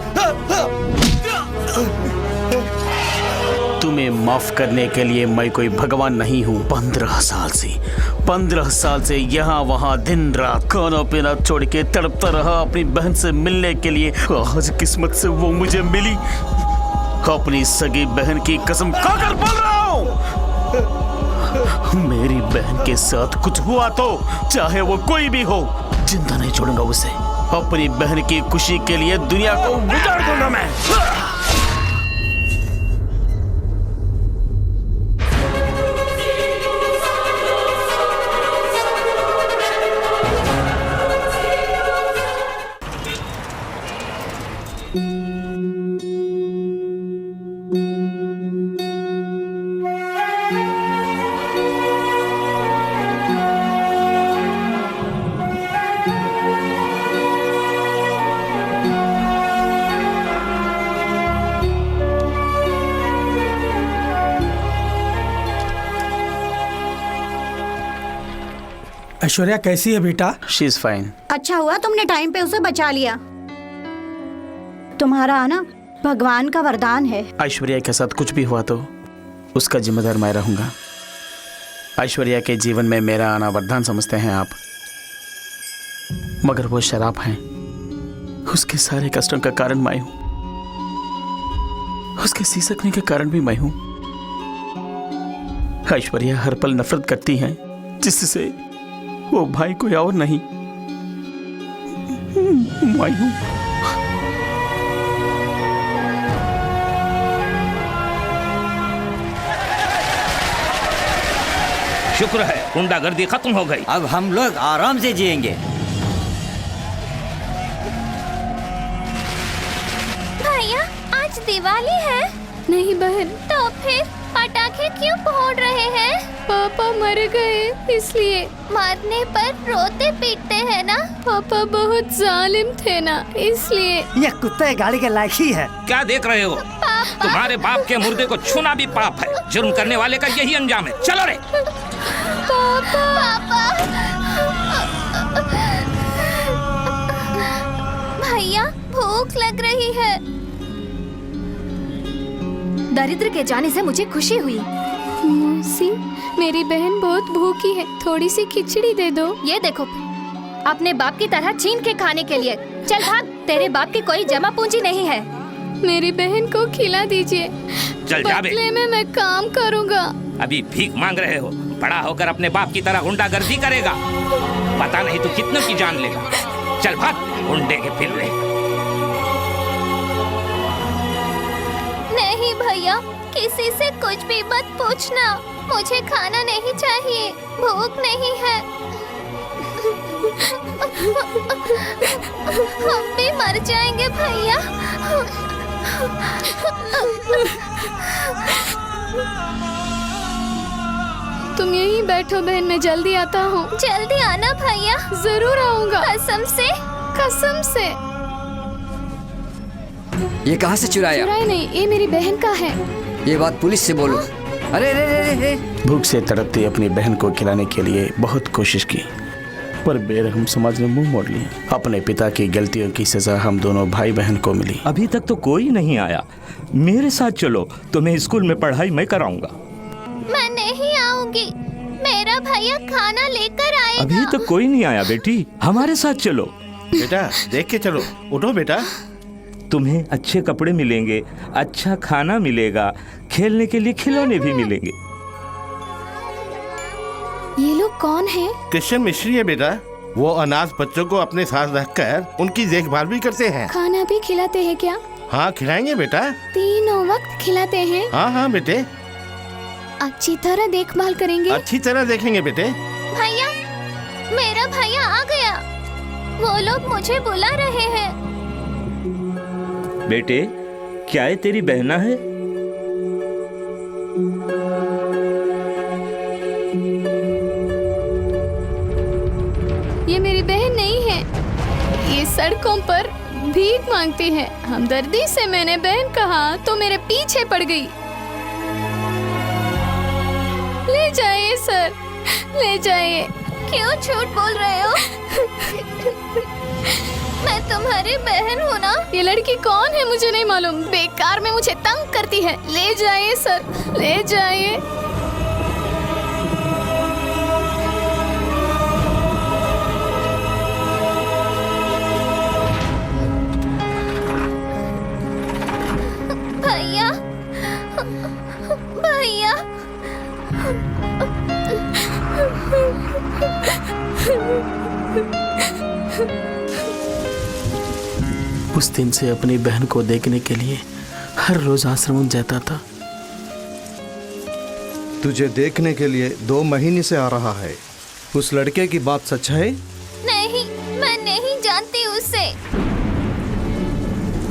तुम्हें माफ करने के लिए मैं कोई भगवान नहीं हूँ। 15 साल से यहाँ वहाँ दिन रात खाना पीना छोड़ के तड़पता रहा अपनी बहन से मिलने के लिए। आज किस्मत से वो मुझे मिली। अपनी सगी बहन की कसम खाकर बोल रहा हूँ, मेरी बहन के साथ कुछ हुआ तो चाहे वो कोई भी हो, जिंदा नहीं छोड़ूंगा उसे। अपनी बहन की खुशी के लिए दुनिया को उजाड़ दूंगा मैं। ऐश्वर्या कैसी है बेटा? She is fine. अच्छा हुआ तुमने टाइम पे उसे बचा लिया। तुम्हारा आना भगवान का वरदान है। ऐश्वर्या के साथ कुछ भी हुआ तो उसका जिम्मेदार मैं रहूंगा। ऐश्वर्या के जीवन में मेरा आना वरदान समझते हैं आप, मगर वो शराब है। उसके सारे कष्टों का कारण मैं हूं, उसके सिसकने के कारण भी मैं हूं। ऐश्वर्या हर पल नफरत करती है, जिससे वो भाई कोई और नहीं, मैं हूं। शुक्र है गुंडागर्दी खत्म हो गई। अब हम लोग आराम से जिएंगे। भैया आज दिवाली है। नहीं बहन। तो फिर पटाखे क्यों फोड़ रहे हैं? पापा मर गए इसलिए। मरने पर रोते पीटते हैं ना। पापा बहुत जालिम थे ना, इसलिए। ये कुत्ते गाड़ी के लायक ही है। क्या देख रहे हो? तुम्हारे बाप के मुर्दे को छूना भी पाप है। जुर्म करने वाले का यही अंजाम है। चलो रे। पापा। भैया भूख लग रही है। दरिद्र के जाने से मुझे खुशी हुई। मौसी, मेरी बहन बहुत भूखी है, थोड़ी सी खिचड़ी दे दो। ये देखो, अपने बाप की तरह छीन के खाने के लिए। चल भाग, तेरे बाप की कोई जमा पूंजी नहीं है। मेरी बहन को खिला दीजिए। चल जा बे। बदले में मैं काम करूँगा। अभी भीख मांग रहे हो, बड़ा होकर अपने बाप की तरह गुंडागर्दी करेगा। पता नहीं तू कितनों की जान लेगा। चल भाग, गुंडे के फिर रहे। नहीं भैया, किसी से कुछ भी मत पूछना। मुझे खाना नहीं चाहिए, भूख नहीं है। हम भी मर जाएंगे भैया। तुम यहीं बैठो बहन, मैं जल्दी आता हूँ। जल्दी आना भैया। जरूर आऊंगा। कसम से। कसम से। ये कहाँ से चुराया? चुराया नहीं, ये मेरी बहन का है। ये बात पुलिस से बोलो। अरे रे रे रे। भूख से तड़पती अपनी बहन को खिलाने के लिए बहुत कोशिश की, पर बेरहम समाज ने मुंह मोड़ लिया। अपने पिता की गलतियों की सजा हम दोनों भाई बहन को मिली। अभी तक तो कोई नहीं आया। मेरे साथ चलो, तुम्हें स्कूल में पढ़ाई मैं कराऊंगा। मैं नहीं आऊंगी, मेरा भैया खाना लेकर आएगा। अभी तक कोई नहीं आया बेटी, हमारे साथ चलो। बेटा देख के चलो, उठो बेटा। तुम्हें अच्छे कपड़े मिलेंगे, अच्छा खाना मिलेगा, खेलने के लिए खिलौने भी मिलेंगे। ये लोग कौन है? क्रिश्चियन मिस्ट्री है बेटा। वो अनाथ बच्चों को अपने साथ रखकर उनकी देखभाल भी करते हैं। खाना भी खिलाते हैं क्या? हाँ खिलाएंगे बेटा। तीनों वक्त खिलाते हैं? हाँ हाँ बेटे। अच्छी तरह देखभाल करेंगे? अच्छी तरह देखेंगे बेटे। भैया, मेरा भैया आ गया। वो लोग मुझे बुला रहे हैं। बेटे, क्या ये तेरी बहना है? ये मेरी बहन नहीं है। ये सड़कों पर भीख मांगती है। हमदर्दी से मैंने बहन कहा तो मेरे पीछे पड़ गई। ले जाइए सर, ले जाइए। क्यों झूठ बोल रहे हो? मैं तुम्हारी बहन हूँ ना। ये लड़की कौन है मुझे नहीं मालूम। बेकार में मुझे तंग करती है। ले जाइए सर, ले जाइए। भैया, भैया। उस दिन से अपनी बहन को देखने के लिए हर रोज आश्रम जाता था। तुझे देखने के लिए 2 महीने से आ रहा है। उस लड़के की बात सच है? नहीं, मैं नहीं जानती उसे।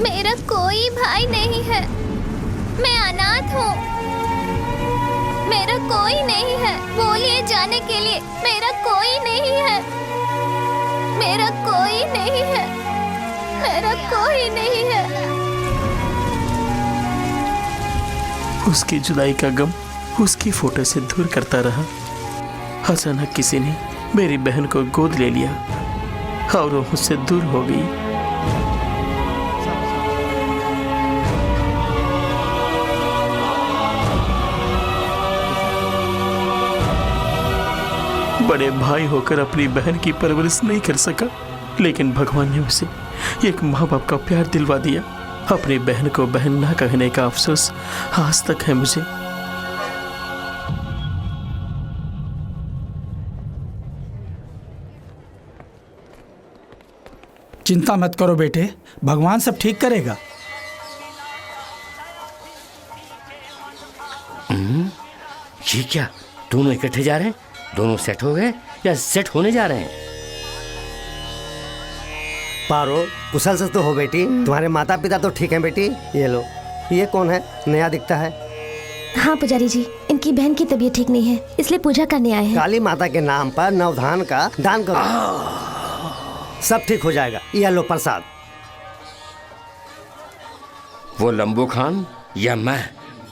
मेरा कोई भाई नहीं है। मैं अनाथ हूँ। मेरा कोई नहीं है। बोलिए जाने के लिए। मेरा कोई नहीं है। मेरा कोई नहीं है। मेरा कोई नहीं है। उसकी जुदाई का गम उसकी फोटो से दूर करता रहा। अचानक किसी ने मेरी बहन को गोद ले लिया और वो मुझसे दूर हो गई। बड़े भाई होकर अपनी बहन की परवरिश नहीं कर सका, लेकिन भगवान ने उसे एक माँ बाप का प्यार दिलवा दिया। अपनी बहन को बहन ना कहने का अफसोस आज तक है मुझे। चिंता मत करो बेटे, भगवान सब ठीक करेगा। ये क्या, दोनों इकट्ठे जा रहे हैं? दोनों सेट हो गए या सेट होने जा रहे हैं? पारो, कुशल से तो हो बेटी। तुम्हारे माता पिता तो ठीक हैं बेटी। ये लो, ये कौन है? नया दिखता है। हाँ पुजारी जी, इनकी बहन की तबीयत ठीक नहीं है, इसलिए पूजा करने आए हैं। काली माता के नाम पर नवधान का दान करो, सब ठीक हो जाएगा। ये लो प्रसाद। वो लंबू खान या मैं,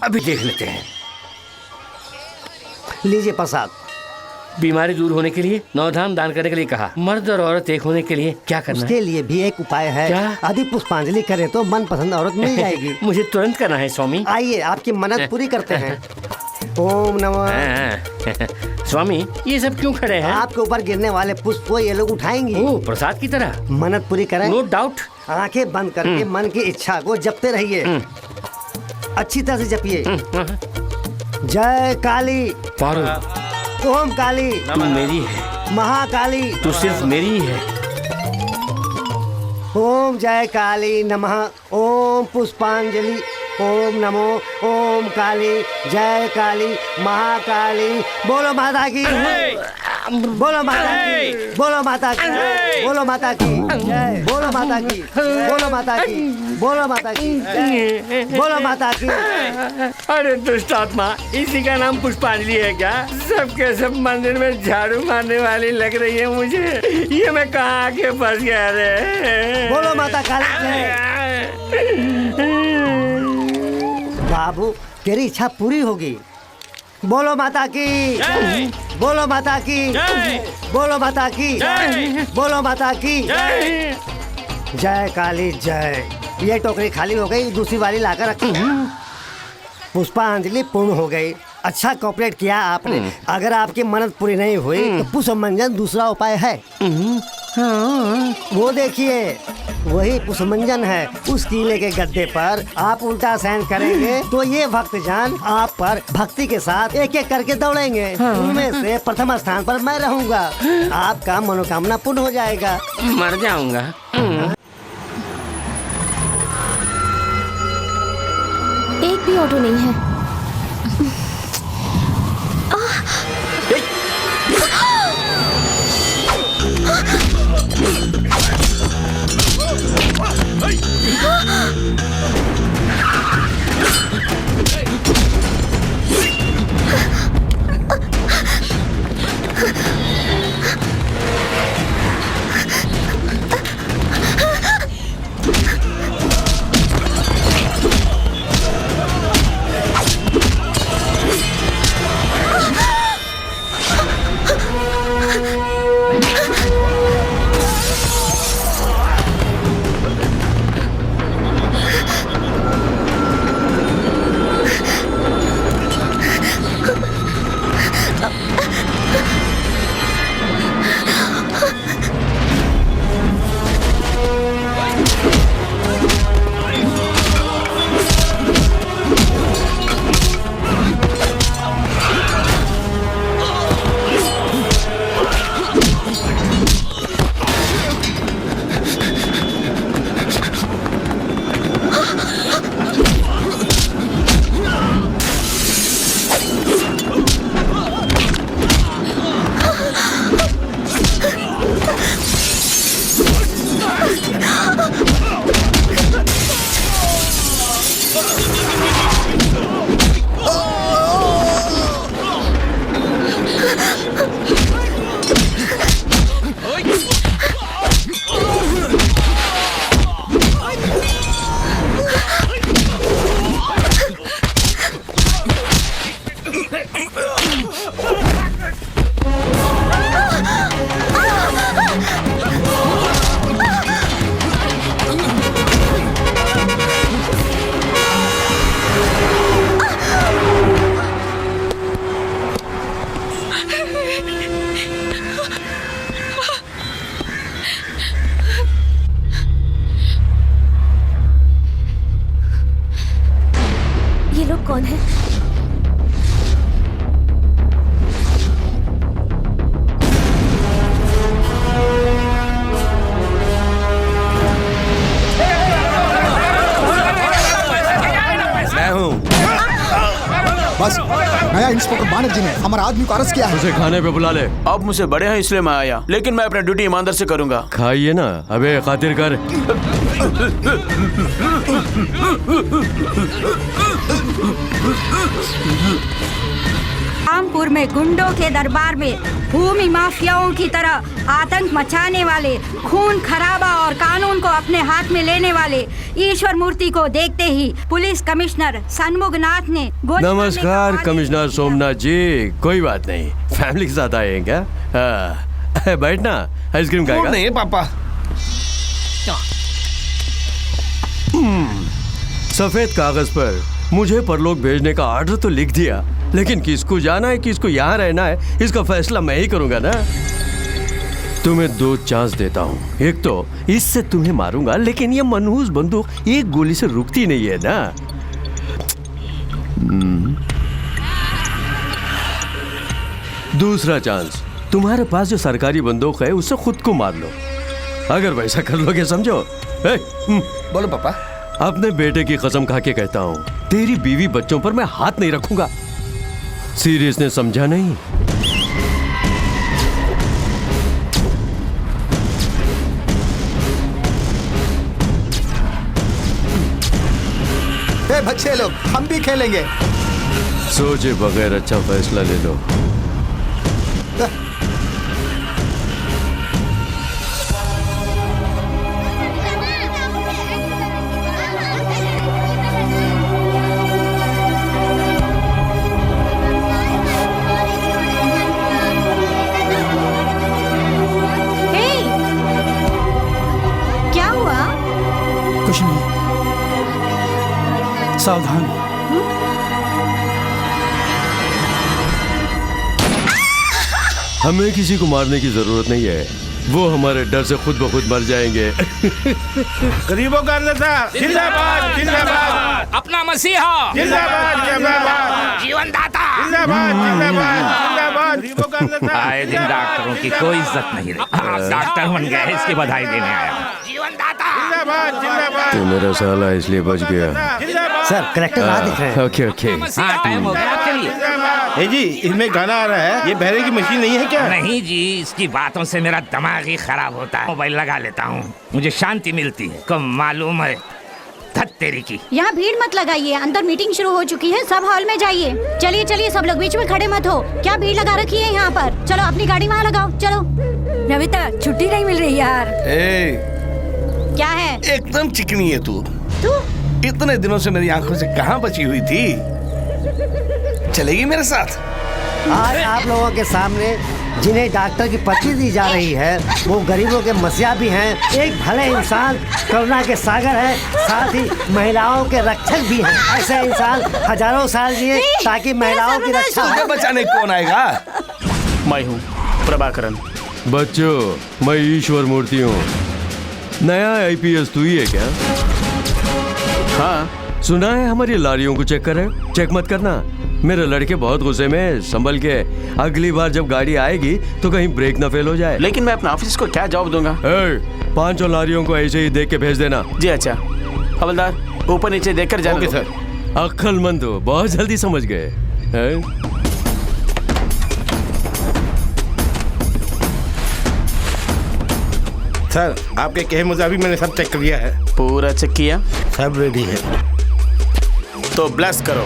अभी देख लेते हैं। लीजिए प्रसाद। बीमारी दूर होने के लिए नवधान दान करने के लिए कहा। मर्द और औरत एक होने के लिए क्या करना है? उसके लिए भी एक उपाय है। क्या? यदि पुष्पांजलि करें तो मनपसंद औरत मिल जाएगी। मुझे तुरंत करना है स्वामी। आइए, आपकी मन्नत पूरी करते हैं। ओम नमः। स्वामी, ये सब क्यों खड़े हैं? आपके ऊपर गिरने वाले पुष्प को ये लोग उठाएंगे। ओह, प्रसाद की तरह। मन्नत पूरी करें। No doubt. आंखें बंद करके मन की इच्छा को जपते रहिए। अच्छी तरह से जपिए। जय काली। पारो, ओम काली। तू मेरी है। महाकाली। तू सिर्फ मेरी ही है। ओम जय काली नमः। ओम पुष्पांजलि। ओम नमो ओम काली जय काली महाकाली। बोलो माता की बोलो माता की बोलो माता की बोलो माता की जय बोलो माता की बोलो माता की बोलो माता की जय बोलो माता की। अरे दुष्ट आत्मा, इसी का नाम पुष्पांजलि है क्या? सबके सब मंदिर में झाड़ू मारने वाली लग रही है मुझे। ये मैं कहाँ आके फंस गया रे? बोलो माता काली जय। बाबू तेरी इच्छा पूरी होगी। बोलो माता की बोलो माता की बोलो माता की बोलो माता की जय काली जय। ये टोकरी खाली हो गई, दूसरी वाली लाकर रखी। पुष्पांजलि पूर्ण हो गई। अच्छा कोऑपरेट किया आपने। अगर आपकी मन्नत पूरी नहीं हुई तो पुष्पमंजन दूसरा उपाय है। वो देखिए वही पुष्पमंजन है। उस किले के गद्दे पर आप उल्टा सहन करेंगे तो ये भक्तजन आप पर भक्ति के साथ एक एक करके दौड़ेंगे। उनमें से प्रथम स्थान पर मैं रहूंगा। आपका मनोकामना पूर्ण हो जाएगा। मर जाऊंगा। एक भी ऑटो नहीं है। ये लोग कौन है? मैं हूँ। बस नया इंस्पेक्टर बानर्जी ने हमारे आदमी को अरेस्ट किया है। उसे खाने पे बुला ले। आप मुझसे बड़े हैं इसलिए मैं आया, लेकिन मैं अपनी ड्यूटी ईमानदार से करूंगा। खाइए ना, अबे खातिर कर। रामपुर में गुंडों के दरबार में भूमि माफियाओं की तरह आतंक मचाने वाले, खून खराबा और कानून को अपने हाथ में लेने वाले ईश्वर मूर्ति को देखते ही पुलिस कमिश्नर सन्मुखनाथ ने नमस्कार कमिश्नर सोमनाथ जी। कोई बात नहीं, फैमिली के साथ आए हैं क्या? बैठना, आइसक्रीम खाएगा? नहीं पापा। सफेद कागज पर मुझे परलोक भेजने का ऑर्डर तो लिख दिया, लेकिन किसको जाना है किसको यहाँ रहना है इसका फैसला मैं ही करूंगा ना। तुम्हें 2 चांस देता हूँ। एक तो इससे तुम्हें मारूंगा, लेकिन ये मनहूस बंदूक एक गोली से रुकती नहीं है ना। दूसरा चांस, तुम्हारे पास जो सरकारी बंदूक है उससे खुद को मार लो। अगर वैसा कर लोगे समझो। बोलो पापा। अपने बेटे की कसम खा के कहता हूँ, तेरी बीवी बच्चों पर मैं हाथ नहीं रखूंगा। सीरियस ने समझा नहीं? ए बच्चे लोग, हम भी खेलेंगे। सोचे बगैर अच्छा फैसला ले लो। क्या हुआ? कुछ नहीं, सावधान। हमें किसी को मारने की जरूरत नहीं है, वो हमारे डर से खुद ब खुद मर जाएंगे। गरीबों का नेता जिंदाबाद जिंदाबाद, अपना मसीहा जिंदाबाद जिंदाबाद, जीवनदाता जिंदाबाद जिंदाबाद जिंदाबाद, गरीबों का नेता। आए दिन डॉक्टरों की कोई इज्जत नहीं रही। आप डॉक्टर बन गए, इसकी बधाई देने आया हूँ। जिंदाबाद जिंदाबाद, तो मेरा साला इसलिए बच गया। सर कलेक्टर ना दिख रहे हैं। Okay okay. हाँ, टाइम हो गया, आप चलिए। ए जी, इसमें गाना आ रहा है, ये बहरे की मशीन नहीं है क्या? नहीं जी, इसकी बातों से मेरा दिमाग ही खराब होता है। मोबाइल लगा लेता हूँ, मुझे शांति मिलती है। कब मालूम है धत तेरी की। यहाँ भीड़ मत लगाइए, अंदर मीटिंग शुरू हो चुकी है, सब हॉल में जाइए। चलिए चलिए, सब लोग बीच में खड़े मत हो। क्या भीड़ लगा रखी है यहाँ पर? चलो अपनी गाड़ी वहाँ लगाओ, चलो। नविता, छुट्टी नहीं मिल रही यार। क्या है? एकदम चिकनी है तू। इतने दिनों से मेरी आंखों से कहाँ बची हुई थी? चलेगी मेरे साथ? आज आप लोगों के सामने जिन्हें डॉक्टर की पर्ची दी जा रही है, वो गरीबों के मसीहा भी हैं, एक भले इंसान, करुणा के सागर है, साथ ही महिलाओं के रक्षक भी हैं। ऐसे इंसान हजारों साल जिए ताकि महिलाओं की रक्षा हो। तुझे बचाने कौन आएगा? मैं हूँ प्रभाकरन। बच्चों, मैं ईश्वर मूर्ति हूँ। नया आईपीएस तू ही है क्या? हाँ, सुना है हमारी लारियों को चेक करे। चेक मत करना, मेरे लड़के बहुत गुस्से में, संभल के। अगली बार जब गाड़ी आएगी तो कहीं ब्रेक ना फेल हो जाए। लेकिन मैं अपने ऑफिस को क्या जवाब दूंगा? पांचों लारियों को ऐसे ही देख के भेज देना। जी अच्छा। हवलदार, ऊपर नीचे देखकर जाना। Okay sir. अक्लमंद हो, बहुत जल्दी समझ गए। सर, आपके कहे मुताबिक मैंने सब चेक कर लिया है। पूरा चेक किया? सब रेडी है। तो ब्लेस करो।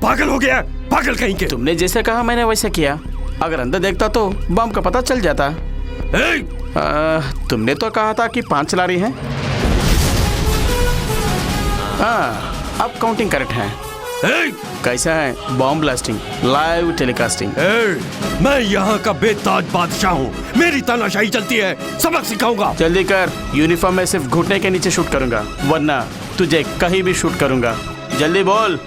पागल हो गया, पागल कहीं के। तुमने जैसे कहा मैंने वैसे किया। अगर अंदर देखता तो बम का पता चल जाता। तुमने तो कहा था कि 5 लारी हैं। हाँ, अब काउंटिंग करेक्ट है। कैसा है बॉम्ब ब्लास्टिंग, लाइव टेलीकास्टिंग? मैं यहाँ का बेताज बादशाह हूँ, मेरी तानाशाही चलती है, सबक सिखाऊंगा। जल्दी कर, यूनिफॉर्म में सिर्फ घुटने के नीचे शूट करूंगा, वरना तुझे कहीं भी शूट करूंगा। जल्दी बोल।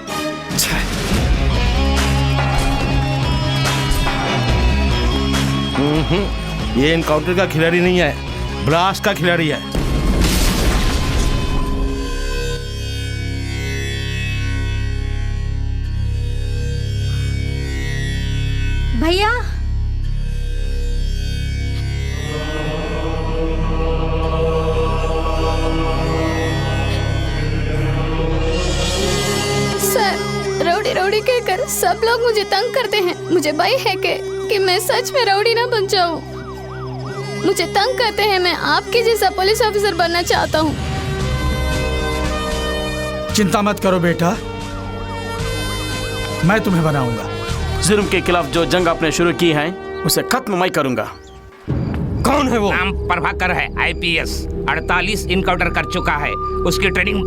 ये एनकाउंटर का खिलाड़ी नहीं है, ब्लास्ट का खिलाड़ी है। भैया, सर, रौडी रौडी कहकर सब लोग मुझे तंग करते हैं। मुझे भय है कि मैं सच में रौडी ना बन जाऊं। मुझे तंग करते हैं, मैं आपके जैसा पुलिस ऑफिसर बनना चाहता हूं। चिंता मत करो बेटा, मैं तुम्हें बनाऊंगा। जुर्म के खिलाफ जो जंग आपने शुरू की है उसे खत्म मैं करूंगा। कौन है वो? नाम प्रभाकर है, आईपीएस, 48 इनकाउंटर कर चुका है। उसकी ट्रेनिंग।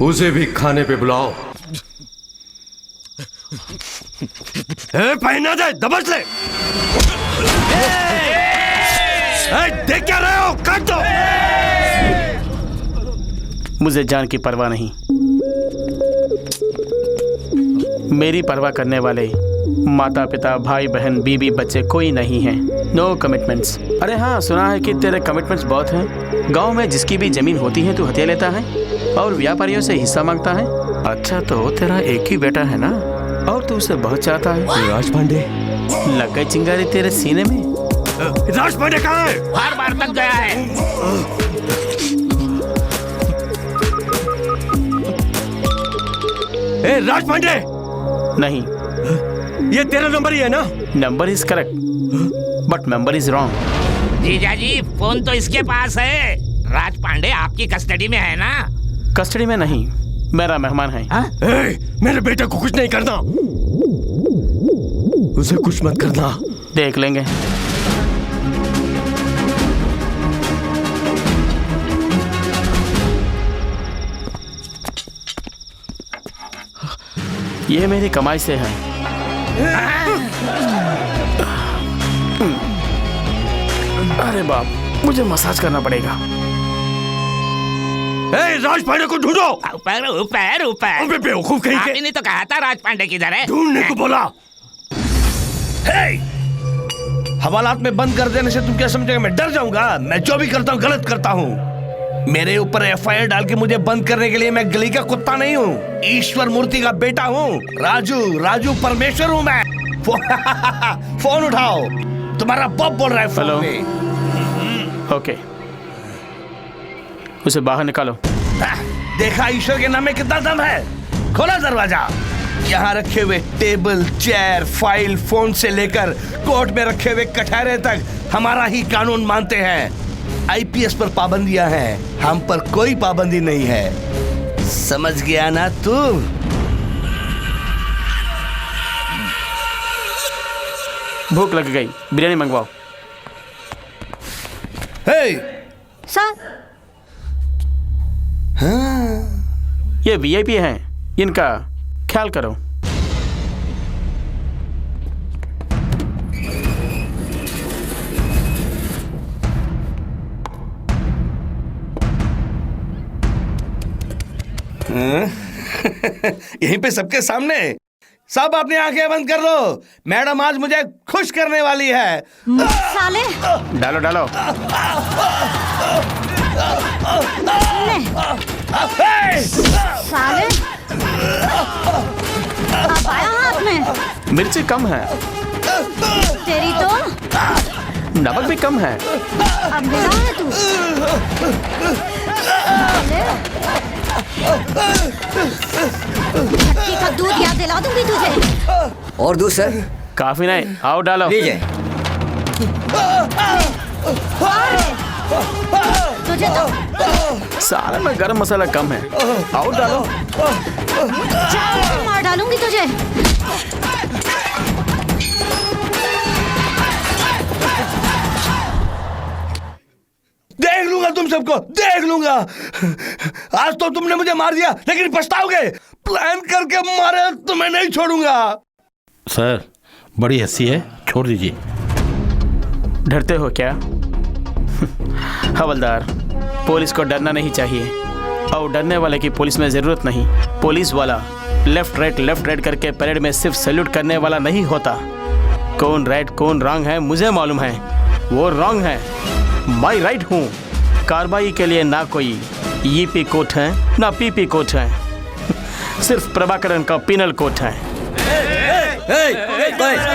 उसे भी खाने पे बुलाओ। पहना दे, दबच ले। देख क्या रहे हो? काट दो। मुझे जान की परवाह नहीं। मेरी परवाह करने वाले माता पिता भाई बहन बीबी बच्चे कोई नहीं है। No commitments. अरे हाँ, सुना है कि तेरे कमिटमेंट्स बहुत हैं। गांव में जिसकी भी जमीन होती है तू हथिया लेता है और व्यापारियों से हिस्सा मांगता है। अच्छा, तो तेरा एक ही बेटा है ना, और तू उसे बहुत चाहता है। राज पांडे, लग गई चिंगारी तेरे सीने में। राज पांडे कहाँ है? हर बार तक गया है। ए, राज पांडे! नहीं, ये तेरा नंबर ही है ना? Number is correct but member is wrong. जीजा जी, फोन तो इसके पास है। राज पांडे आपकी कस्टडी में है ना? कस्टडी में नहीं, मेरा मेहमान है। मेरे बेटे को कुछ नहीं करना, उसे कुछ मत करना। देख लेंगे। ये मेरी कमाई से है। अरे बाप, मुझे मसाज करना पड़ेगा। राज पांडे को ढूंढो। ऊपर ऊपर ऊपर। अबे बेवकूफ कहीं के। आपने नहीं तो कहा था राज पांडे किधर है? ढूंढने को बोला। हवालात में बंद कर देने से तुम क्या समझोगे मैं डर जाऊंगा? मैं जो भी करता हूँ गलत करता हूँ। मेरे ऊपर एफआईआर डाल के मुझे बंद करने के लिए मैं गली का कुत्ता नहीं हूँ, ईश्वर मूर्ति का बेटा हूँ। राजू परमेश्वर हूँ मैं। फोन उठाओ, तुम्हारा बाप बोल रहा है फोन में। ओके, उसे बाहर निकालो। देखा ईश्वर के नाम में कितना दम है? खोला दरवाजा। यहाँ रखे हुए टेबल, चेयर, फाइल, फोन से लेकर कोर्ट में रखे हुए कटहरे तक हमारा ही कानून मानते हैं। आईपीएस पर पाबंदियां हैं, हम पर कोई पाबंदी नहीं है। समझ गया ना तू? भूख लग गई, बिरयानी मंगवाओ। सर, ये वीआईपी हैं, इनका ख्याल करो। यहीं पे सबके सामने। सब अपनी आंखें बंद कर लो, मैडम आज मुझे खुश करने वाली है। साले! डालो डालो। साले! अब आया हाथ में। मिर्ची कम है। तेरी तो नमक भी कम है। अब मिला है तू। धरती का दूध याद दिला दूंगी तुझे। और दूध सर? काफी नहीं, आओ डालो। लीजिए। तुझे तो सारे में गरम मसाला कम है, आओ डालो। मार डालूंगी तुझे। देख लूंगा तुम सबको, देख लूंगा। आज तो तुमने मुझे मार दिया, लेकिन पछताओगे। प्लान करके मारे तो मैं नहीं छोड़ूंगा। सर, बड़ी हंसी है, छोड़ दीजिए। डरते हो क्या? हवलदार, पुलिस को डरना नहीं चाहिए, और डरने वाले की पुलिस में जरूरत नहीं। पुलिस वाला लेफ्ट राइट करके परेड में सिर्फ सैल्यूट करने वाला नहीं होता। कौन राइट कौन रॉन्ग है मुझे मालूम है। वो रॉन्ग है, मैं राइट हूँ। कार्रवाई के लिए ना कोई ईपी कोर्ट है ना पीपी कोर्ट है, सिर्फ प्रभाकरन का पिनल कोर्ट है।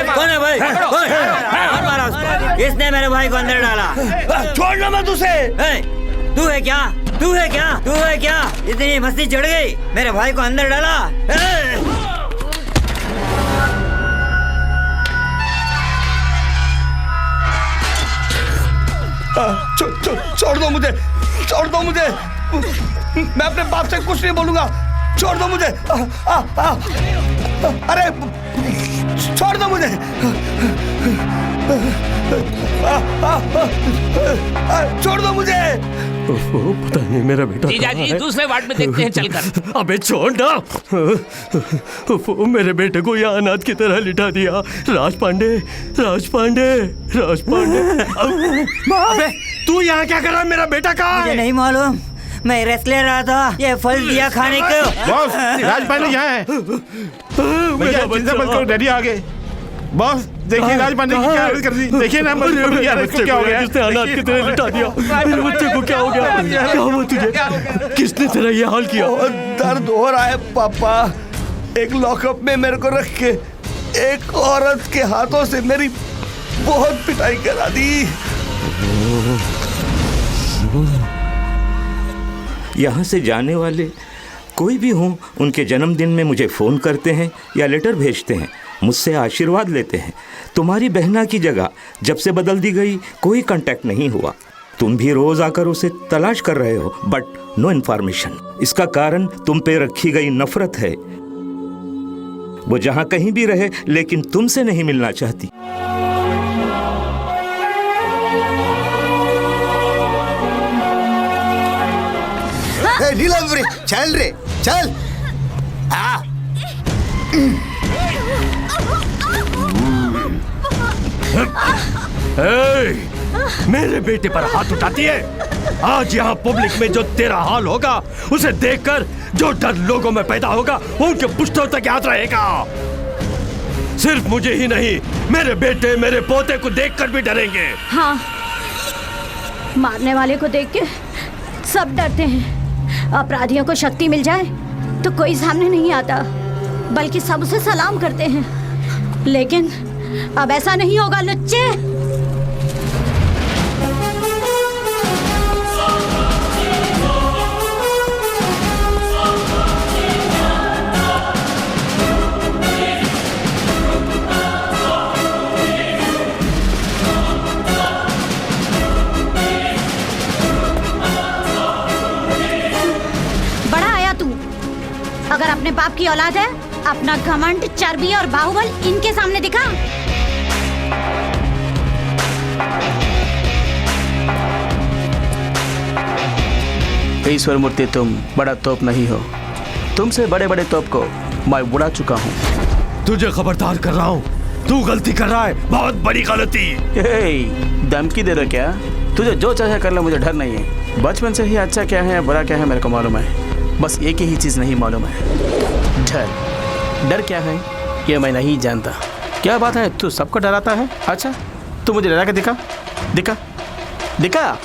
कौन है भाई? कौन मारा उसको? किसने मेरे भाई को अंदर डाला? छोड़ना मत उसे। तू है क्या? तू है क्या? तू है क्या? इतनी मस्ती चढ़ गई, मेरे भाई को अंदर डाला। छोड़ दो मुझे, छोड़ दो मुझे। मैं अपने बाप से कुछ नहीं बोलूंगा, छोड़ दो मुझे। अरे छोड़ दो मुझे, छोड़ दो मुझे। पता नहीं मेरा बेटा जीजा जी, दूसरे वार्ड में देखते हैं चलकर। अबे छोड़ ना। मेरे बेटे को यहाँ अनाथ की तरह लिटा दिया। राज पांडे। अबे तू यहाँ क्या कर रहा है? मेरा बेटा कहाँ है? मुझे नहीं मालूम, मैं रेस्ट ले रहा था, ये फल दिया खाने को। बॉस, राजपाल यहाँ है। भैया चिंता मत करो, डैडी आ गए। बॉस देखिए राजपाल ने क्या हालत कर दी, देखिए ना बच्चे क्या हो गया, किसने हालात की तरह लिटा दिया, मेरे बच्चे को क्या हो गया, क्या हुआ तुझे, किसने तेरा ये हाल किया? दर्द हो रहा है पापा, एक लॉकअप में मेरे को रख के एक औरत के हाथों से मेरी बहुत पिटाई करा दी। यहाँ से जाने वाले कोई भी हों, उनके जन्मदिन में मुझे फ़ोन करते हैं या लेटर भेजते हैं, मुझसे आशीर्वाद लेते हैं। तुम्हारी बहना की जगह जब से बदल दी गई कोई कांटेक्ट नहीं हुआ। तुम भी रोज आकर उसे तलाश कर रहे हो, बट नो इन्फॉर्मेशन। इसका कारण तुम पे रखी गई नफरत है। वो जहाँ कहीं भी रहे, लेकिन तुमसे नहीं मिलना चाहती। नीलम, चल रे चल। मेरे बेटे पर हाथ उठाती है। आज यहाँ पब्लिक में जो तेरा हाल होगा, उसे देखकर जो डर लोगों में पैदा होगा वो उनके पुश्तों तक याद रहेगा। सिर्फ मुझे ही नहीं, मेरे बेटे मेरे पोते को देखकर भी डरेंगे। हाँ, मारने वाले को देख के सब डरते हैं। अपराधियों को शक्ति मिल जाए तो कोई सामने नहीं आता, बल्कि सब उसे सलाम करते हैं। लेकिन अब ऐसा नहीं होगा लुच्चे। अगर अपने बाप की औलाद है, अपना घमंड, चर्बी और बाहुबल इनके सामने दिखा। ईश्वर मूर्ति, तुम बड़ा तोप नहीं हो। तुमसे बड़े बड़े तोप को मैं उड़ा चुका हूँ। तुझे खबरदार कर रहा हूँ, तू गलती कर रहा है, बहुत बड़ी गलती। धमकी दे रहे क्या? तुझे जो चाहे कर ले, मुझे डर नहीं है। बचपन से ही अच्छा क्या है बुरा क्या है मेरे को मालूम है। बस एक ही चीज़ नहीं मालूम है, डर। डर क्या है ये मैं नहीं जानता। क्या बात है, तू सबको डराता है? अच्छा, तू मुझे डरा के दिखा दिखा दिखा।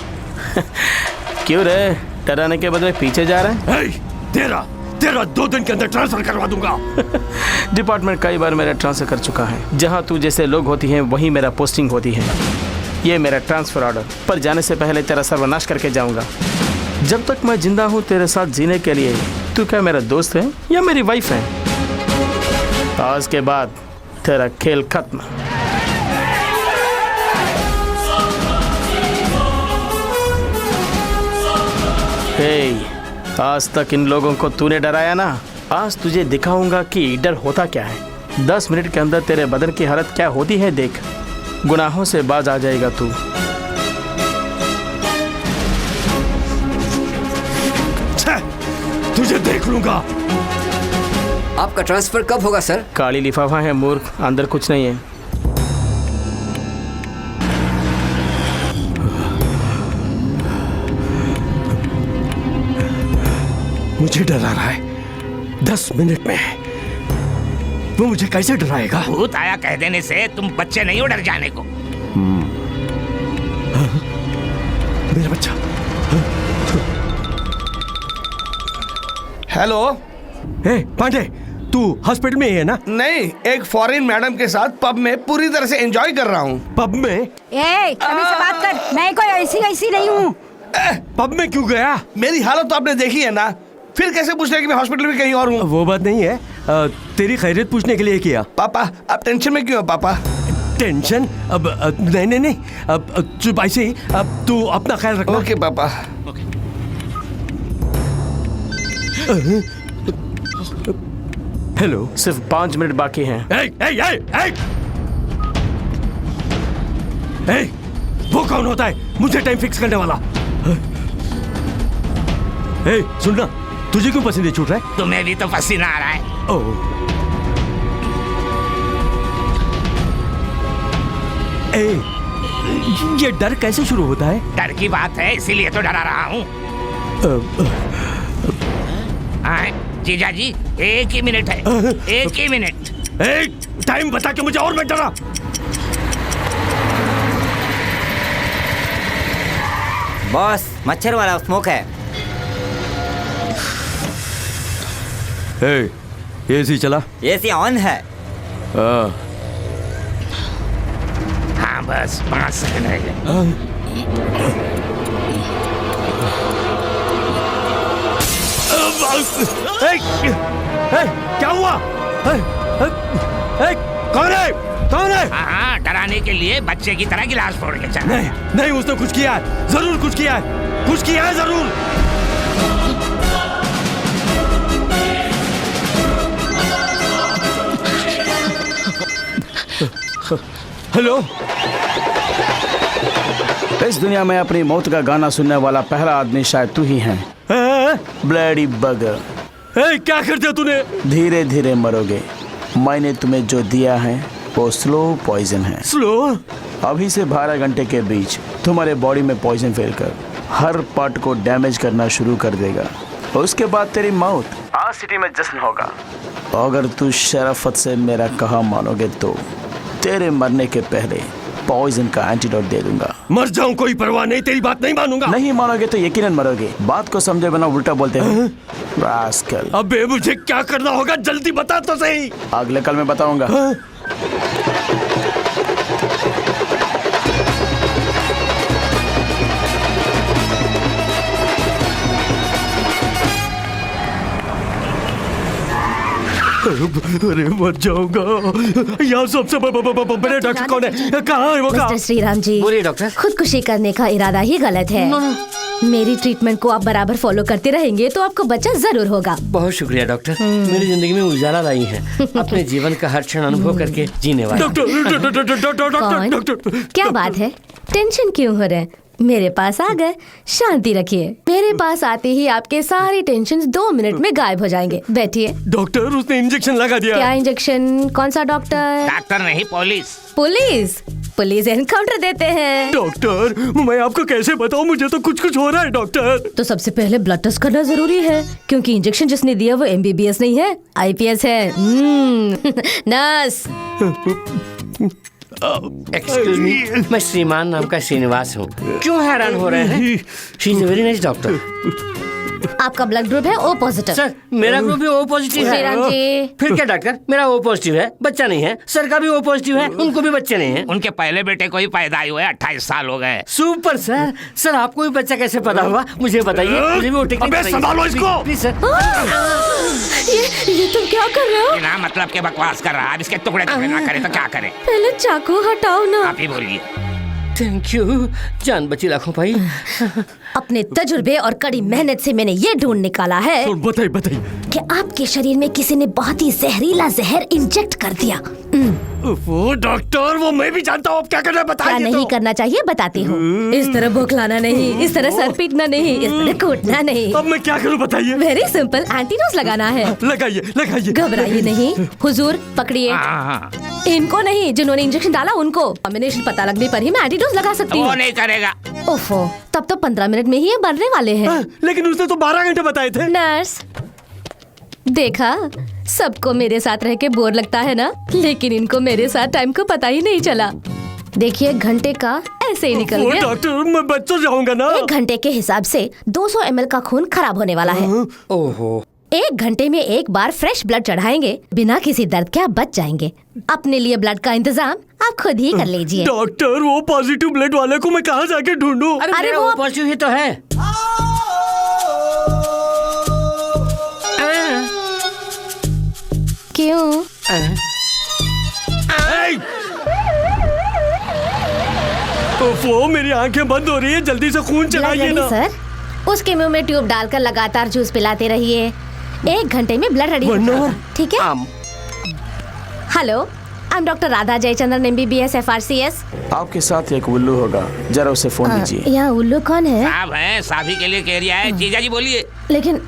क्यों रे, डराने के बदले पीछे जा रहा है? तेरा 2 दिन के अंदर ट्रांसफर करवा दूंगा। डिपार्टमेंट कई बार मेरा ट्रांसफर कर चुका है। जहाँ तू जैसे लोग होती हैं वहीं मेरा पोस्टिंग होती है। ये मेरा ट्रांसफर ऑर्डर, पर जाने से पहले तेरा सर्वनाश करके जाऊंगा। जब तक मैं जिंदा हूँ तेरे साथ जीने के लिए तू क्या मेरा दोस्त है या मेरी वाइफ है? आज के बाद तेरा खेल खत्म। आज तक इन लोगों को तूने डराया ना, आज तुझे दिखाऊंगा कि डर होता क्या है। 10 मिनट के अंदर तेरे बदन की हालत क्या होती है देख। गुनाहों से बाज आ जाएगा तू। तुझे देख लूंगा। आपका ट्रांसफर कब होगा सर? काली लिफाफा है मूर्ख, अंदर कुछ नहीं है। मुझे डरा रहा है। 10 मिनट में वो मुझे कैसे डराएगा? भूत आया कह देने से तुम बच्चे नहीं हो डर जाने को। मेरा बच्चा। हेलो। पांडे, तू हॉस्पिटल में ही है ना? नहीं, एक फॉरेन मैडम के साथ पब में पूरी तरह से एंजॉय कर रहा हूँ। पब में? अभी से बात कर, मैं कोई ऐसी नहीं हूँ। पब में क्यों गया? मेरी हालत तो आपने देखी है ना, फिर कैसे पूछ रहे कि मैं हॉस्पिटल में कहीं और हूँ? वो बात नहीं है, तेरी खैरियत पूछने के लिए किया। पापा, आप टेंशन में क्यों हो पापा? टेंशन? अब नहीं, अब चुप ऐसे ही। अब तू अपना ख्याल रखना। ओके पापा। हेलो, सिर्फ 5 मिनट बाकी हैं। वो कौन होता है मुझे टाइम फिक्स करने वाला? सुनना, तुझे क्यों पसीने छूट रहा है? तुम्हें भी तो पसीना आ रहा है। ये डर कैसे शुरू होता है? डर की बात है इसीलिए तो डरा रहा हूँ। जीजा जी, 1 ही मिनट है, 1 ही मिनट। टाइम बता के मुझे और मत डरा। बॉस, मच्छर वाला स्मोक है। एसी चला? एसी ऑन है। हाँ बस 5 सेकंड रह गए। क्या हुआ? कौन है? कौन है? हाँ, डराने के लिए बच्चे की तरह गिलास फोड़ के चला। नहीं नहीं, उसने कुछ किया है, जरूर कुछ किया है, कुछ किया है जरूर। हेलो, इस दुनिया में अपनी मौत का गाना सुनने वाला पहला आदमी शायद तू ही है। ब्लडी बगर। क्या कर दिया तूने? धीरे धीरे मरोगे। मैंने तुम्हें जो दिया है वो स्लो पॉइजन है। स्लो? अभी से 12 घंटे के बीच तुम्हारे बॉडी में पॉइजन फैलकर हर पार्ट को डैमेज करना शुरू कर देगा। उसके बाद तेरी मौत। आज सिटी में जश्न होगा। अगर तू शराफत से मेरा कहा मानोगे तो तेरे मरने के पहले पॉइजन का एंटीडोट दे दूंगा। मर जाऊं कोई परवाह नहीं, तेरी बात नहीं मानूंगा। नहीं मानोगे तो यकीनन मरोगे। बात को समझे बिना उल्टा बोलते हो। रास्कल। अबे मुझे क्या करना होगा, जल्दी बता तो सही। अगले कल में बताऊंगा। अरे मर जाऊंगा। यहाँ सबसे बड़े डॉक्टर कौन है? कहाँ है वो? मिस्टर श्रीराम जी, बोलिए डॉक्टर। खुदकुशी करने का इरादा ही गलत है। मेरी ट्रीटमेंट को आप बराबर फॉलो करते रहेंगे तो आपको बच्चा जरूर होगा। बहुत शुक्रिया डॉक्टर, मेरी जिंदगी में उजाला लाई है। अपने जीवन का हर क्षण अनुभव करके जीने वाले। कौन? क्या बात है, टेंशन क्यों हो रहे हैं? मेरे पास आ गए, शांति रखिए। मेरे पास आते ही आपके सारे टेंशन 2 मिनट में गायब हो जाएंगे। बैठिए। डॉक्टर, उसने इंजेक्शन लगा दिया। क्या इंजेक्शन? कौन सा डॉक्टर? डॉक्टर नहीं, पुलिस। पुलिस? पुलिस एनकाउंटर देते हैं। डॉक्टर, मैं आपको कैसे बताऊं, मुझे तो कुछ हो रहा है डॉक्टर। तो सबसे पहले ब्लड टेस्ट करना जरूरी है, क्योंकि इंजेक्शन जिसने दिया वो MBBS नहीं है, IPS है। नर्स। एक्सक्यूज मी, मैं श्रीमान नाम का श्रीनिवास हूँ। क्यों हैरान हो रहे हैं? She is very nice doctor. आपका ब्लड ग्रुप है O पॉजिटिव। सर, मेरा ग्रुप भी O पॉजिटिव है। श्रीराम जी। फिर क्या डॉक्टर, मेरा O पॉजिटिव है, बच्चा नहीं है। सर का भी O पॉजिटिव है, उनको भी बच्चे नहीं है। उनके पहले बेटे को ही पैदा हुए 28 साल हो गए। Super sir. सर, आपको भी बच्चा कैसे पैदा हुआ मुझे बताइए। मुझे भी वो टेक्निक अबे संभालो इसको। Please sir. ये तुम क्या कर रहे हो? बिना मतलब के बकवास कर रहा है। अब इसके टुकड़े टुकड़े ना करे तो क्या करे? पहले चाकू हटाओ ना। आप ही बोलिए। थैंक यू, जान बची लाखों भाई। अपने तजुर्बे और कड़ी मेहनत से मैंने ये ढूंढ निकाला है बताइए कि आपके शरीर में किसी ने बहुत ही जहरीला जहर इंजेक्ट कर दिया। वो डॉक्टर, वो मैं भी जानता हूँ। अब क्या करना है बताइए। क्या नहीं करना चाहिए बताती हूँ। इस तरह बौखलाना नहीं, इस तरह सर पीटना नहीं, इस तरह कूटना नहीं। अब मैं क्या करूँ बताइए। वेरी सिंपल, एंटीडोज लगाना है। लगाइए। घबराइए नहीं। हुजूर पकड़िए। इनको नहीं, जिन्होंने इंजेक्शन डाला उनको। कॉम्बिनेशन पता लगने पर ही मैं एंटीडोज लगा सकती हूँ। वो नहीं करेगा। ओफो, तब तो 15 मिनट में ही ये बनने वाले हैं। लेकिन उसने तो 12 घंटे बताए थे। नर्स, देखा, सबको मेरे साथ रह के बोर लगता है ना, लेकिन इनको मेरे साथ टाइम को पता ही नहीं चला। देखिए, घंटे का ऐसे ही निकल गया। डॉक्टर, मैं बच तो जाऊंगा ना। 1 घंटे के हिसाब से 200 ml का खून खराब होने वाला है। ओहो। 1 घंटे में एक बार फ्रेश ब्लड चढ़ाएंगे, बिना किसी दर्द के आप बच जाएंगे। अपने लिए ब्लड का इंतजाम आप खुद ही कर लीजिए। डॉक्टर, वो पॉजिटिव ब्लड वाले को मैं कहाँ जाके ढूंढूं? अरे वो पॉजिटिव ही तो है। क्यों? वो मेरी आंखें बंद हो रही है, जल्दी से खून चढ़ाइए ना। सर, उसके मुंह में ट्यूब डालकर लगातार जूस पिलाते रहिए। 1 घंटे में ब्लड रेडी हो जाएगा, ठीक है? Hello, I am doctor Radha Jayachandran MBBS FRCS। आपके साथ एक उल्लू होगा, जरा उसे फोन दीजिए। यहाँ उल्लू कौन है? साहब है, साभी के लिए कह रिया है। जीजा जी बोलिए। लेकिन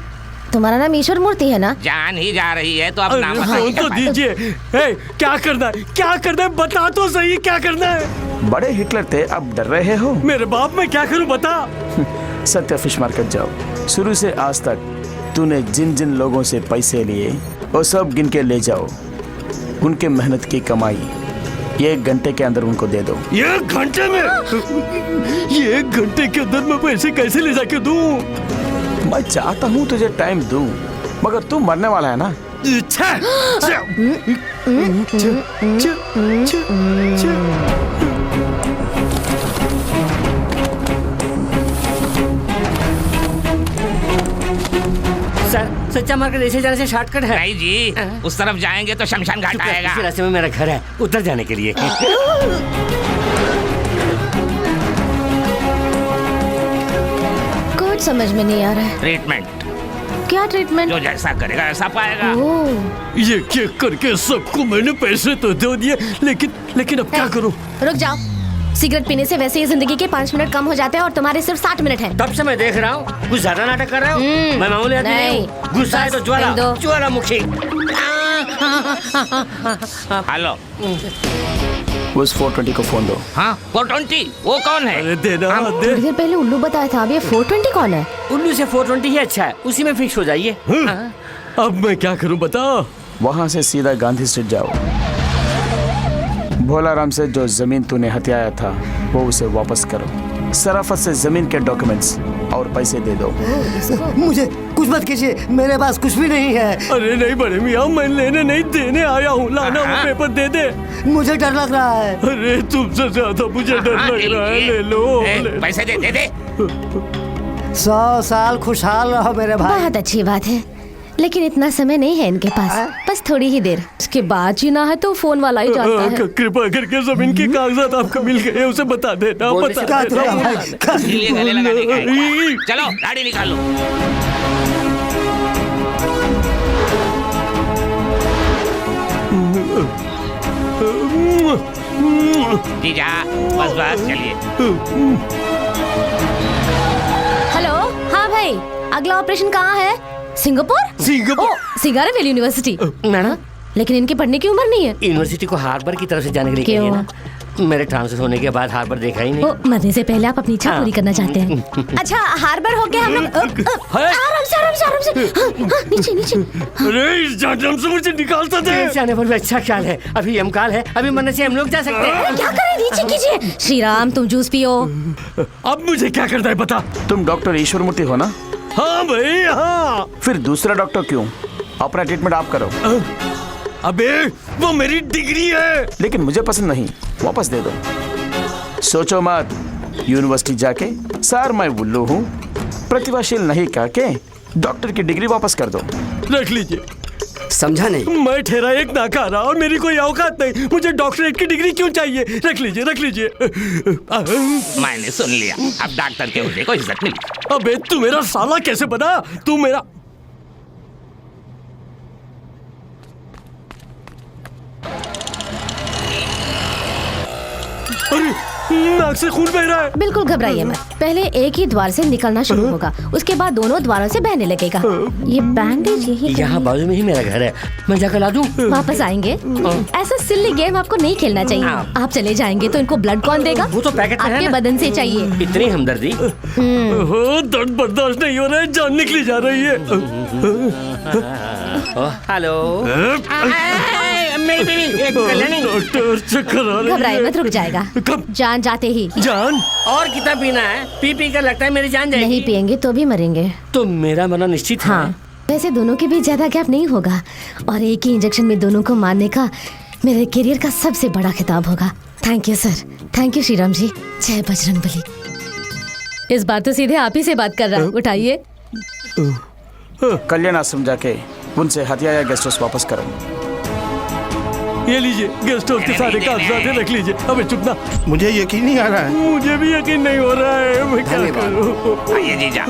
तुम्हारा नाम ईश्वर मूर्ति है ना? जान ही जा रही है तो अब नाम तो दीजिए। क्या करना है, क्या करना है, बता तो सही, क्या करना है। बड़े हिटलर थे, अब डर रहे हो? मेरे बाप, मैं क्या करूं बता। सत्या फिश मार्केट जाओ। शुरू से आज तक तूने जिन जिन लोगों से पैसे लिए वो सब गिन के ले जाओ। उनके मेहनत की कमाई 1 घंटे के अंदर उनको दे दो। 1 घंटे में? ये 1 घंटे के अंदर मैं पैसे कैसे ले जाके दूं? मैं चाहता हूँ तुझे टाइम दूं, मगर तू मरने वाला है ना। सर, सच्चा मार्केट ऐसे जाने से शॉर्टकट है। नहीं जी, उस तरफ जाएंगे तो शमशान घाट आएगा। इसी रास्ते में मेरा घर है, उधर जाने के लिए। कुछ समझ में नहीं आ रहा है। ट्रीटमेंट, क्या ट्रीटमेंट? जो जैसा करेगा वैसा पाएगा। ये क्या करके सबको मैंने पैसे तो दे दिए, लेकिन अब क्या करूं? रुक जाओ। सिगरेट पीने से वैसे ही जिंदगी के 5 मिनट कम हो जाते हैं और तुम्हारे सिर्फ 60 मिनट हैं। तब से मैं देख रहा हूँ कुछ ज्यादा नाटक कर रहे हो। मैं मामूली आदमी नहीं हूँ। गुस्सा है तो ज्वालामुखी। हेलो, उस 420 को फोन दो। हाँ 420, वो कौन है? अरे देना दे। थोड़ी देर पहले उल्लू बताया था, अब ये 420 कौन है? उल्लू से 420 ही अच्छा है, उसी में फिक्स हो जाइए। अब मैं क्या करूं बताओ? वहाँ से सीधा गांधी स्ट्रीट जाओ। भोलाराम से जो जमीन तूने हथियाया था वो उसे वापस करो। सराफत से जमीन के डॉक्यूमेंट्स और पैसे दे दो। मुझे कुछ मत कीजिए, मेरे पास कुछ भी नहीं है। अरे नहीं बड़े मियाँ, मैं लेने नहीं देने आया हूँ। लाना वो पेपर दे दे। मुझे डर लग रहा है। अरे तुमसे ज्यादा मुझे डर लग रहा है। ले लो, पैसे दे दे। 100 साल खुशहाल रहो मेरे भाई। बहुत अच्छी बात है, लेकिन इतना समय नहीं है इनके पास, बस थोड़ी ही देर। उसके बाद जीना है तो फोन वाला ही जाता है। कृपा करके जमीन के कागजात आपको मिल गए, उसे बता देना। बता देना। गले लगाने का। चलो गाड़ी निकालो। जीजा, बस चलिए। हेलो, हाँ भाई, अगला ऑपरेशन कहाँ है? सिंगापुर? सिंगारा वेली यूनिवर्सिटी। मैडम, लेकिन इनकी पढ़ने की उम्र नहीं है। यूनिवर्सिटी को हार्बर की तरफ से जाने के लिए क्यों? ना। मेरे ट्रांसफर होने के बाद हार्बर देखा ही नहीं। मरने से पहले आप अपनी इच्छा पूरी करना चाहते हैं। अच्छा, हार्बर होके हम लोग आराम से नीचे। अरे इस जहन्नम से मुझे निकालता दे। जाने पर भी अच्छा ख्याल है, अभी यमकाल है, अभी मरने से हम लोग जा सकते हैं। क्या करें, नीचे कीजिए। श्री राम, तुम जूस पियो। अब मुझे क्या करना है बता। तुम डॉक्टर ईश्वर मूर्ति हो ना? हाँ भाई हाँ। फिर दूसरा डॉक्टर क्यों? अपना ट्रीटमेंट आप करो। अबे वो मेरी डिग्री है। लेकिन मुझे पसंद नहीं, वापस दे दो। सोचो मत, यूनिवर्सिटी जाके सर मैं उल्लू हूँ, प्रतिभाशील नहीं कह के डॉक्टर की डिग्री वापस कर दो। रख लीजिए। समझा नहीं? मैं ठहरा एक नाकारा और मेरी कोई औकात नहीं। मुझे डॉक्टरेट की डिग्री क्यों चाहिए? रख लीजिए। मैंने सुन लिया, अब डॉक्टर के होने को इज्जत मिली। अबे तू मेरा साला कैसे बना? तू मेरा नाक से खून बह रहा है। बिल्कुल घबराइए मत, पहले एक ही द्वार से निकलना शुरू होगा, उसके बाद दोनों द्वारों से बहने लगेगा। ये बैंडेज यही यहाँ बाजू में ही मेरा घर है, मैं जाकर ला दूँ? वापस आएंगे। ऐसा सिल्ली गेम आपको नहीं खेलना चाहिए। आप चले जाएंगे तो इनको ब्लड कौन देगा? वो तो पैकेट में है आपके ना। बदन से चाहिए। इतनी हमदर्दी। दर्द बर्दाश्त नहीं हो रहा है, जान निकली जा रही है। हेलो, मेरी बीवी डॉक्टर चक्कर आ रही है। घबराए मत, रुक जाएगा। जान जाते ही। जान? और कितना पीना है? पी कर लगता है मेरी जान जाएगी। नहीं पिएंगे तो भी मरेंगे। तो मेरा मरना निश्चित है। हाँ, वैसे दोनों के बीच ज्यादा गैप नहीं होगा और एक ही इंजेक्शन में दोनों को मारने का मेरे करियर का सबसे बड़ा खिताब होगा। Thank you sir, thank you Shriram ji. जय बजरंगबली। इस बार तो सीधे आप ही से बात कर रहा हूँ, उठाइए। कल्याण आश्रम जाके उनसे हथियाया गेस्ट हाउस वापस करो। ये लीजिए, गेस्ट हाउस के सारे कागजात रख लीजिए। अबे चुप ना। मुझे यकीन नहीं आ रहा है। मुझे भी यकीन नहीं हो रहा है, मैं क्या करूं? आइए जीजा।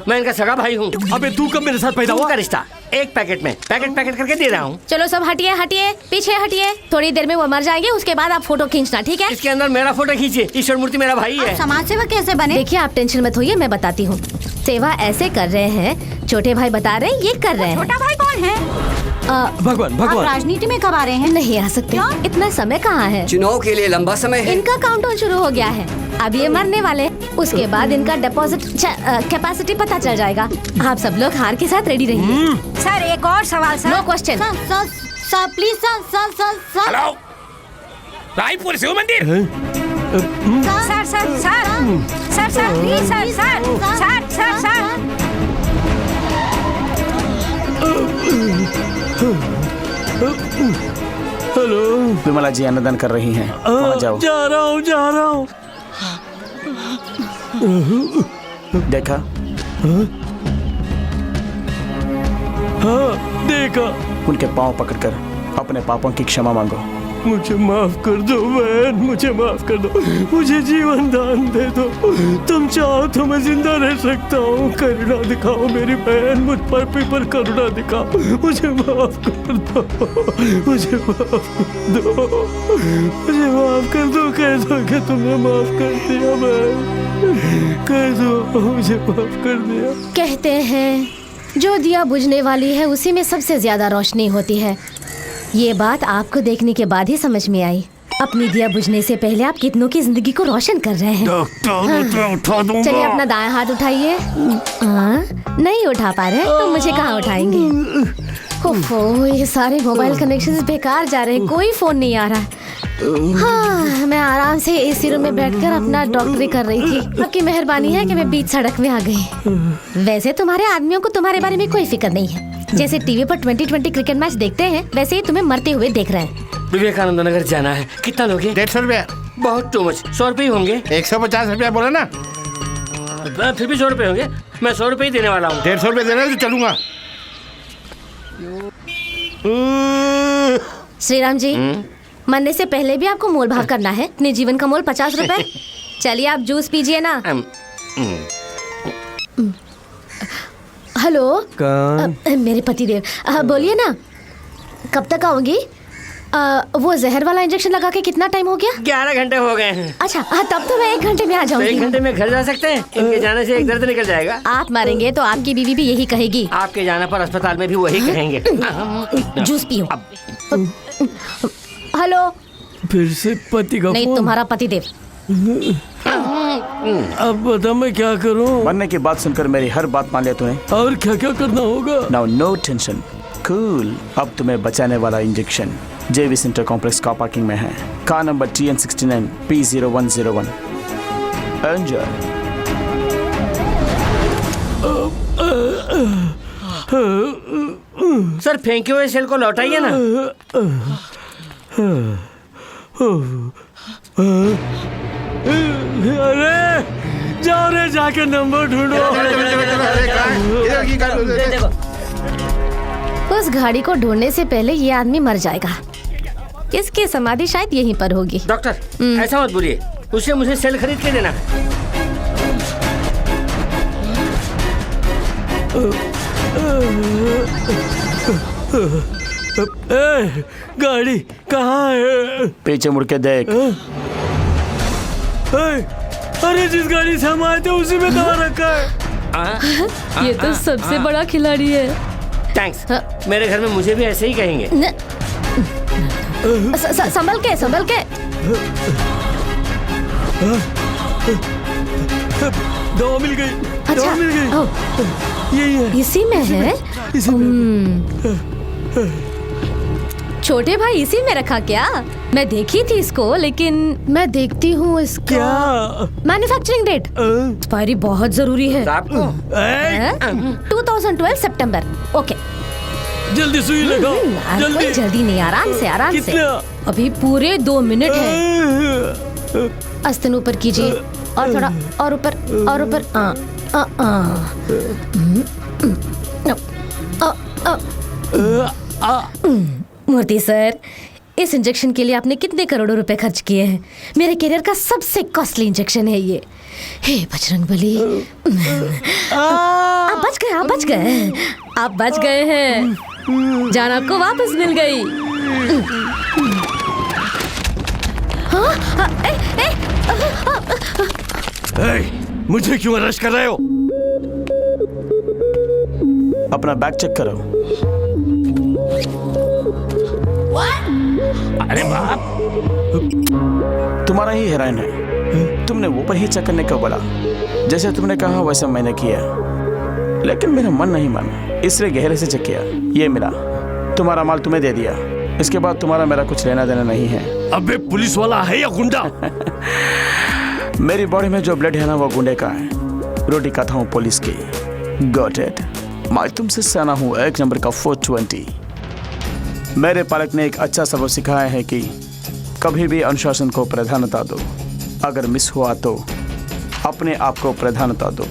मैं इनका सगा भाई हूँ। अबे तू कब मेरे साथ पैदा हुआ? का रिश्ता एक पैकेट में पैकेट करके दे रहा हूँ। चलो सब हटिए, पीछे हटिए। थोड़ी देर में वो मर जाएंगे, उसके बाद आप फोटो खींचना, ठीक है? इसके अंदर मेरा फोटो खींचिए। ईश्वर मूर्ति मेरा भाई है। समाज सेवा कैसे बने? देखिए आप टेंशन मत होइए, मैं बताती हूँ। सेवा ऐसे कर रहे हैं, छोटे भाई बता रहे हैं ये कर रहे हैं। छोटा भाई कौन है? भगवान आप राजनीति में कब आ रहे हैं? नहीं आ सकते, इतना समय कहाँ है। चुनाव के लिए लंबा समय है। इनका काउंटडाउन शुरू हो गया है, अब ये मरने वाले, उसके बाद इनका डिपॉजिट कैपेसिटी पता चल जाएगा। आप सब लोग हार के साथ रेडी रहिए। सर एक और सवाल sir. No question. Sir please sir. Hello, Raipur Shiv मंदिर। Sir please sir. Hello, Vimla ji अन्नदान कर रही हैं, वहाँ जाओ। जा रहा हूँ। देखा? हाँ देखा। उनके पाँव पकड़कर अपने पापों की क्षमा मांगो। मुझे माफ कर दो बहन, मुझे माफ कर दो, मुझे जीवन दान दे दो। तुम चाहो तो मैं जिंदा रह सकता हूँ। करुणा दिखाओ मेरी बहन, मुझ पर करुणा दिखाओ। मुझे माफ कर दो, मुझे माफ कर दो। कह दो कि तुमने माफ कर दिया बहन, कह दो मुझे माफ कर दिया। कहते हैं जो दिया बुझने वाली है उसी में सबसे ज्यादा रोशनी होती है। ये बात आपको देखने के बाद ही समझ में आई। अपनी दिया बुझने से पहले आप कितनों की जिंदगी को रोशन कर रहे हैं। उठा दूंगा। चलिए अपना दायां हाथ उठाइए। नहीं उठा पा रहे तो मुझे कहाँ उठाएंगे। ओफो, ये सारे मोबाइल कनेक्शंस बेकार जा रहे हैं, कोई फोन नहीं आ रहा। हाँ, मैं आराम से एसी रूम में बैठकर अपना डॉक्टरी कर रही थी। आपकी मेहरबानी है कि मैं बीच सड़क में आ गई। वैसे तुम्हारे आदमियों को तुम्हारे बारे में कोई फिक्र नहीं है। जैसे टीवी पर 2020 क्रिकेट मैच देखते हैं, वैसे ही तुम्हें मरते हुए देख रहे हैं। विवेकानंद नगर जाना है। कितना लोगे? 150 रुपया। बहुत टू मच। 100 रुपये होंगे। 150 रुपया बोला ना। फिर भी 100 रुपये होंगे। मैं 100 रुपये ही देने वाला हूँ। 150 रुपये देना तो चलूंगा। श्रीराम जी, मरने से पहले भी आपको मोल भाव करना है। अपने जीवन का मोल 50 रुपए। चलिए आप जूस पीजिए ना। हेलो, मेरे पतिदेव, बोलिए ना, कब तक आओगी? वो जहर वाला इंजेक्शन लगा के कितना टाइम हो गया? 11 घंटे हो गए हैं। अच्छा, तब तो मैं 1 घंटे में आ जाऊंगी। 1 घंटे में घर जा सकते हैं? इनके जाने से एक दर्द निकल जाएगा। आप मरेंगे तो आपकी बीवी भी यही कहेगी। आपके जाने पर अस्पताल में भी वही कहेंगे। जूस पियो। हेलो, फिर से पति का नहीं, फोन? तुम्हारा पतिदेव। अब बता मैं क्या करूं? मरने की बात सुनकर मेरी हर बात मान लिया तूने। और क्या क्या करना होगा? Now no tension, cool. अब तुम्हें बचाने वाला इंजेक्शन जेवी सेंटर कॉम्प्लेक्स कार पार्किंग में है। Car number TN69 P0101। Enjoy. Sir फेंके हुए सेल को लौटाइए ना। अरे जाओ रे, जाके नंबर ढूंढो। उस गाड़ी को ढूंढने से पहले ये आदमी मर जाएगा। इसकी समाधि शायद यहीं पर होगी। डॉक्टर ऐसा मत बोलिए, उसे मुझे सेल खरीद के देना। गाड़ी कहाँ है? पीछे मुड़ के देख। अरे जिस गाड़ी से हम आए थे उसी में दवा रखा है। ये तो सबसे बड़ा खिलाड़ी है। थैंक्स। मेरे घर में मुझे भी ऐसे ही कहेंगे। संभल के, संभल के। दवा मिल गई। अच्छा, दवा मिल गई। यही है। इसी में है। छोटे भाई इसी में रखा क्या? मैं देखी थी इसको, लेकिन मैं देखती हूँ इसका क्या? मैन्युफैक्चरिंग डेट, एक्सपायरी बहुत जरूरी है। 2012 सितंबर। ओके, जल्दी सुई लगाओ। जल्दी जल्दी नहीं, आराम से, आराम से। अभी पूरे 2 मिनट है। आस्ते ऊपर कीजिए, और थोड़ा और ऊपर, और ऊपर। मूर्ति सर, इस इंजेक्शन के लिए आपने कितने करोड़ों रुपए खर्च किए हैं? मेरे करियर का सबसे कॉस्टली इंजेक्शन है ये। हे बजरंगबली, आप बच गए, आप बच गए, आप बच गए हैं। जान आपको वापस मिल गई। मुझे क्यों अरेस्ट कर रहे हो? अपना बैग चेक करो। अरे बाप, तुम्हारा ही हेरोइन है। तुमने वो पर ही चेक करने को बोला, जैसे तुमने कहा वैसा मैंने किया, लेकिन मेरा मन नहीं माना, इसलिए गहरे से चेक किया। ये मिला, तुम्हारा माल तुम्हें दे दिया। इसके बाद तुम्हारा मेरा कुछ लेना देना नहीं है। अबे पुलिस वाला है या गुंडा? मेरी बॉडी में जो ब्लड है ना वो गुंडे का है। रोटी खाता हूँ पुलिस की। Got it. मैं तुमसे सना हूँ 1 नंबर का 420। मेरे पालक ने एक अच्छा सबक सिखाया है कि कभी भी अनुशासन को प्राधान्यता दो, अगर मिस हुआ तो अपने आप को प्राधान्यता दो।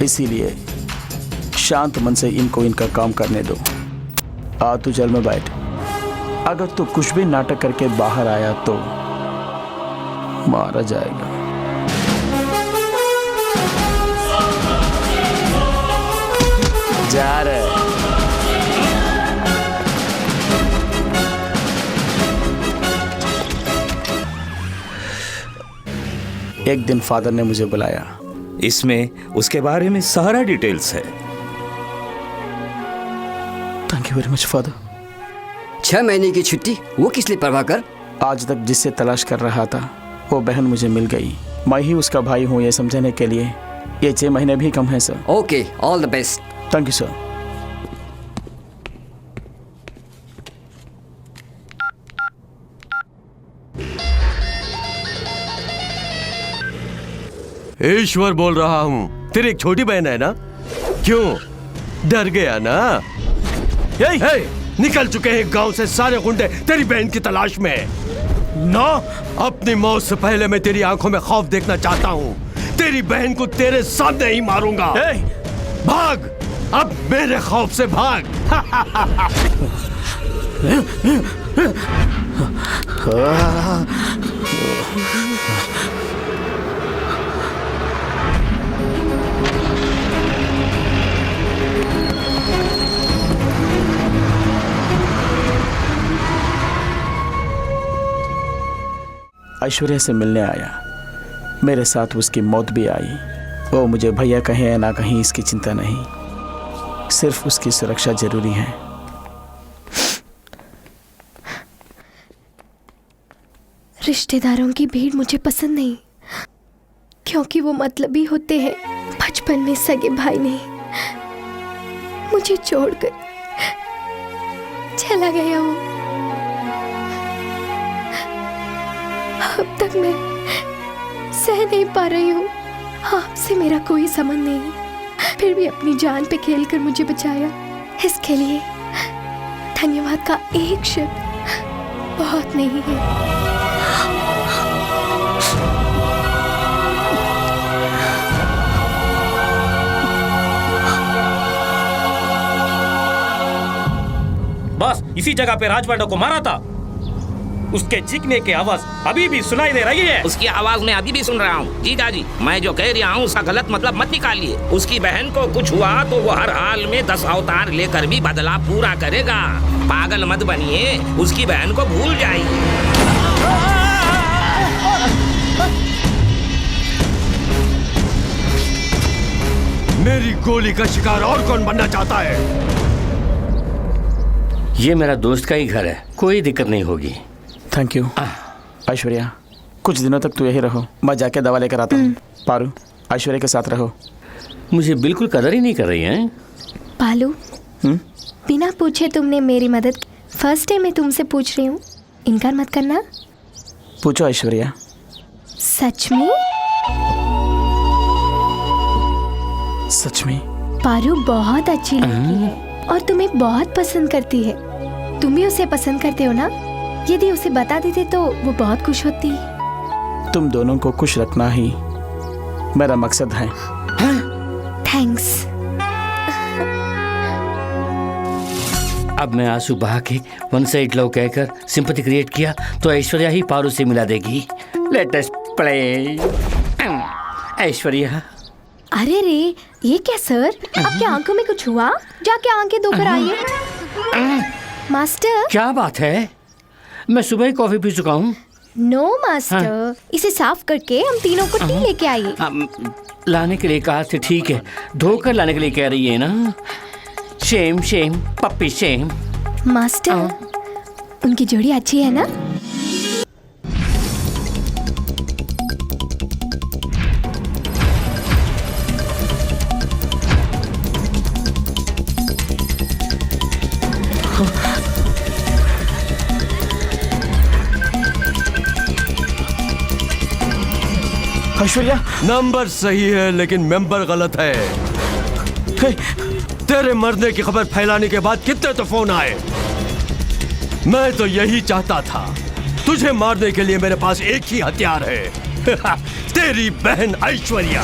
इसीलिए शांत मन से इनको इनका काम करने दो। आ तू जेल में बैठ। अगर तू कुछ भी नाटक करके बाहर आया तो मारा जाएगा। जा रहे एक दिन फादर ने मुझे बुलाया। इसमें उसके बारे में सारा डिटेल्स है। Thank you very much father. 6 महीने की छुट्टी, वो किस लिए प्रभाकर? आज तक जिससे तलाश कर रहा था वो बहन मुझे मिल गई। मैं ही उसका भाई हूँ ये समझने के लिए ये 6 महीने भी कम है sir. Okay, all the best. Thank you sir. Ishwar बोल रहा हूँ। तेरी एक छोटी बहन है ना? क्यों डर गया ना? हे, निकल चुके हैं गांव से सारे गुंडे तेरी बहन की तलाश में। ना, अपनी मौत से पहले मैं तेरी आंखों में खौफ देखना चाहता हूँ। तेरी बहन को तेरे सामने ही मारूंगा। भाग, अब मेरे खौफ से भाग। ऐश्वर्या से मिलने आया, मेरे साथ उसकी मौत भी आई। वो मुझे भैया कहे या ना कहीं इसकी चिंता नहीं, सिर्फ उसकी सुरक्षा जरूरी है। रिश्तेदारों की भीड़ मुझे पसंद नहीं, क्योंकि वो मतलबी होते हैं। बचपन में सगे भाई ने मुझे छोड़कर चला गया हूँ। अब तक मैं सह नहीं पा रही हूँ। आपसे मेरा कोई संबंध नहीं, फिर भी अपनी जान पे खेलकर मुझे बचाया। इसके लिए धन्यवाद का एक शब्द बहुत नहीं है। बस इसी जगह पे राज पांडव को मारा था। उसके चीखने की आवाज अभी भी सुनाई दे रही है। उसकी आवाज मैं अभी भी सुन रहा हूँ। जीजा जी, मैं जो कह रहा हूँ उसका गलत मतलब मत निकालिए। उसकी बहन को कुछ हुआ तो वो हर हाल में 10 अवतार लेकर भी बदला पूरा करेगा। पागल मत बनिए, उसकी बहन को भूल जाइए। मेरी गोली का शिकार और कौन बनना चाहता है? ये मेरा दोस्त का ही घर है, कोई दिक्कत नहीं होगी। Thank you. ऐश्वर्या, कुछ दिनों तक तू यही रहो, मैं जाके दवा लेकर आता हूँ। पारू, ऐश्वर्या के साथ रहो। मुझे बिल्कुल कदर ही नहीं कर रही है। पालू, बिना पूछे तुमने मेरी मदद की। फर्स्ट डे मैं तुमसे पूछ रही हूँ, इनकार मत करना। पूछो ऐश्वर्या। सच में? सच में? पारू बहुत अच्छी लड़की है और तुम्हें बहुत पसंद करती है। तुम भी उसे पसंद करते हो ना? यदि उसे बता देते तो वो बहुत खुश होती। तुम दोनों को खुश रखना ही मेरा मकसद है। थैंक्स। अब मैं आंसू बहा के वन साइड लव कहकर सिंपैथी क्रिएट किया तो ऐश्वर्या ही पारू से मिला देगी। Let us play. ऐश्वर्या। अरे रे, ये क्या सर? आपके आंखों में कुछ हुआ? जाके आंखें धोकर आइए। मास्टर। क्या बात है? मैं सुबह ही कॉफी पी चुका हूँ। नो मास्टर, इसे साफ करके हम तीनों को टी लेके आइए। लाने के लिए कहा थे, ठीक है। धोकर लाने के लिए कह रही है ना? Shem shame puppy shame. Master, उनकी जोड़ी अच्छी है ना? ऐश्वर्या, नंबर सही है लेकिन मेंबर गलत है। तेरे मरने की खबर फैलाने के बाद कितने तो फोन आए। मैं तो यही चाहता था। तुझे मारने के लिए मेरे पास एक ही हथियार है तेरी बहन ऐश्वर्या।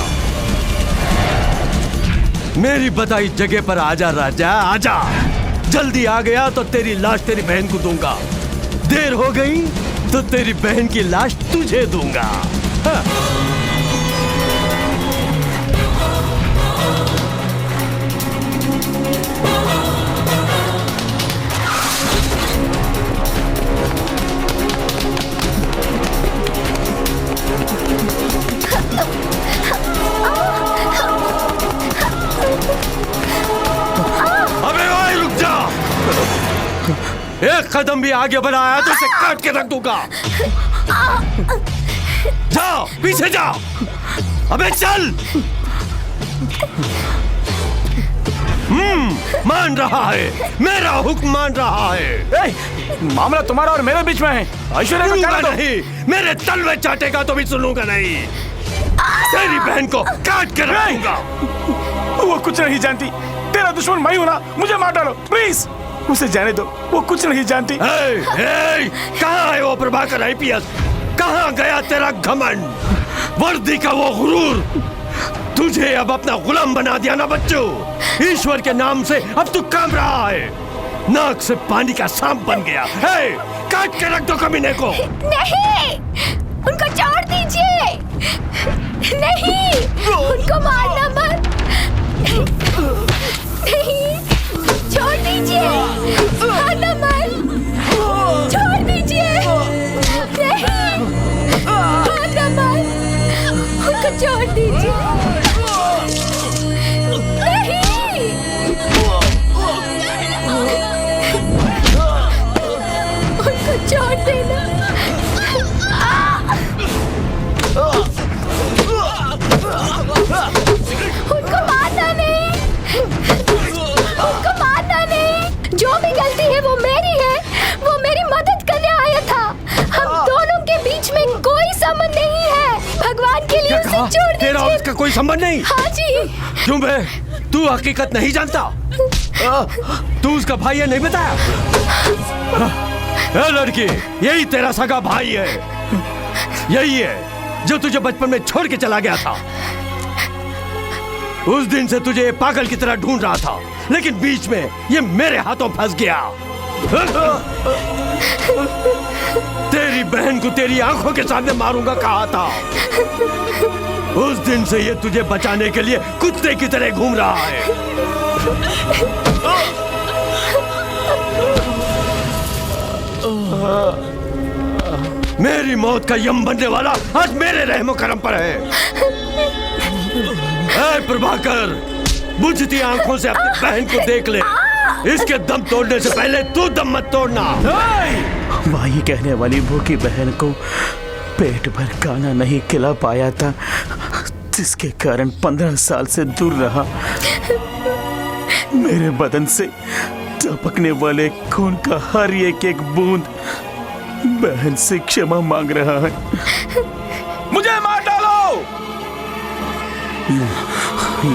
मेरी बताई जगह पर आजा राजा, आजा। जल्दी आ गया तो तेरी लाश तेरी बहन को दूंगा। देर हो गई तो तेरी बहन की लाश तुझे दूंगा। एक कदम भी आगे बढ़ाया तो इसे काट के रख दूंगा। जाओ, पीछे जाओ। अबे चल। मान रहा है, मेरा हुक्म मान रहा है। मामला तुम्हारा और मेरे बीच में है। ऐश्वर्या का नहीं, मेरे तलवे चाटेगा तो भी सुनूंगा नहीं। तेरी बहन को काट के रखूंगा। वो कुछ नहीं जानती। तेरा दुश्मन मैं हूं ना, मुझे मार डालो प्लीज। उसे जाने दो, वो कुछ नहीं जानती। कहाँ है वो प्रभाकर आईपीएस? कहाँ गया तेरा घमंड, वर्दी का वो गुरूर? तुझे अब अपना गुलाम बना दिया ना बच्चों। ईश्वर के नाम से अब तू काम रहा है। नाक से पानी का सांप बन गया। काट के रख दो कमीने को। नहीं, उनको छोड़ दीजिए। नहीं, उनको मारना मत। नहीं, छोड़ दीजिए। मारना मत, छोड़ दीजिए। नहीं, मारना मत, उनको छोड़ दीजिए। नहीं, उनको छोड़ देना। उनको मारना नहीं, उनको मारना नहीं। जो भी गलती है वो मेरी है। वो मेरी मदद करने आया था। हम दोनों के बीच में कोई संबंध नहीं है। भगवान के लिए उसे छोड़ दीजिए। तेरा उसका कोई संबंध नहीं? हाँ जी। क्यों बे? तू हकीकत नहीं जानता? तू उसका भाई है, नहीं बताया? लड़की, यही तेरा सगा भाई है। यही है जो तुझे बचपन में छोड़ के चला गया था। उस दिन से तुझे पागल की तरह ढूंढ रहा था, लेकिन बीच में ये मेरे हाथों फंस गया। तेरी बहन को तेरी आंखों के सामने मारूंगा कहा था। उस दिन से ये तुझे बचाने के लिए कुत्ते की तरह घूम रहा है। मेरी मौत का यम बनने वाला आज मेरे रहमो करम पर है। ऐ प्रभाकर, बुझती आंखों से अपनी बहन को देख ले। इसके दम तोड़ने से पहले तू दम मत तोड़ना। वही कहने वाली भूखी बहन को पेट भर खाना नहीं खिला पाया था, जिसके कारण 15 साल से दूर रहा। मेरे बदन से टपकने वाले खून का हर एक बूंद बहन से क्षमा मांग रहा है। मुझे मार डालो।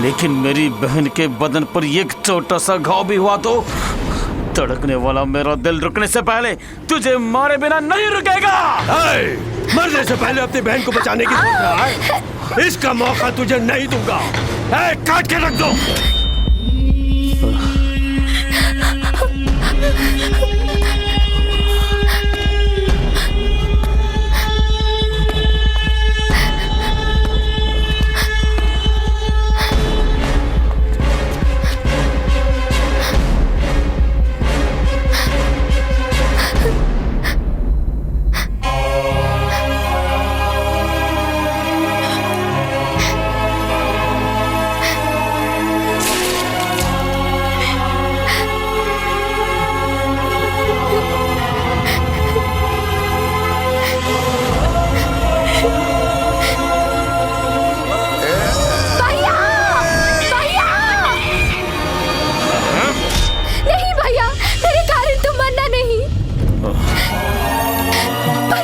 लेकिन मेरी बहन के बदन पर एक छोटा सा घाव भी हुआ तो धड़कने वाला मेरा दिल रुकने से पहले तुझे मारे बिना नहीं रुकेगा। मरने से पहले अपनी बहन को बचाने की सोच रहा है? इसका मौका तुझे नहीं दूंगा। काट के रख दो।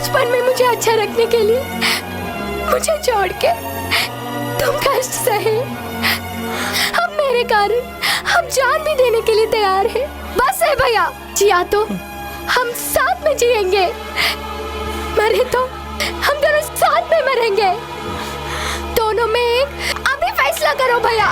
बचपन में मुझे अच्छा रखने के लिए मुझे छोड़ के तुम कष्ट सहे। अब मेरे कारण हम जान भी देने के लिए तैयार हैं। बस है भैया, जिया तो हम साथ में जिएंगे, मरे तो हम दोनों साथ में मरेंगे। दोनों में एक, अभी फैसला करो भैया।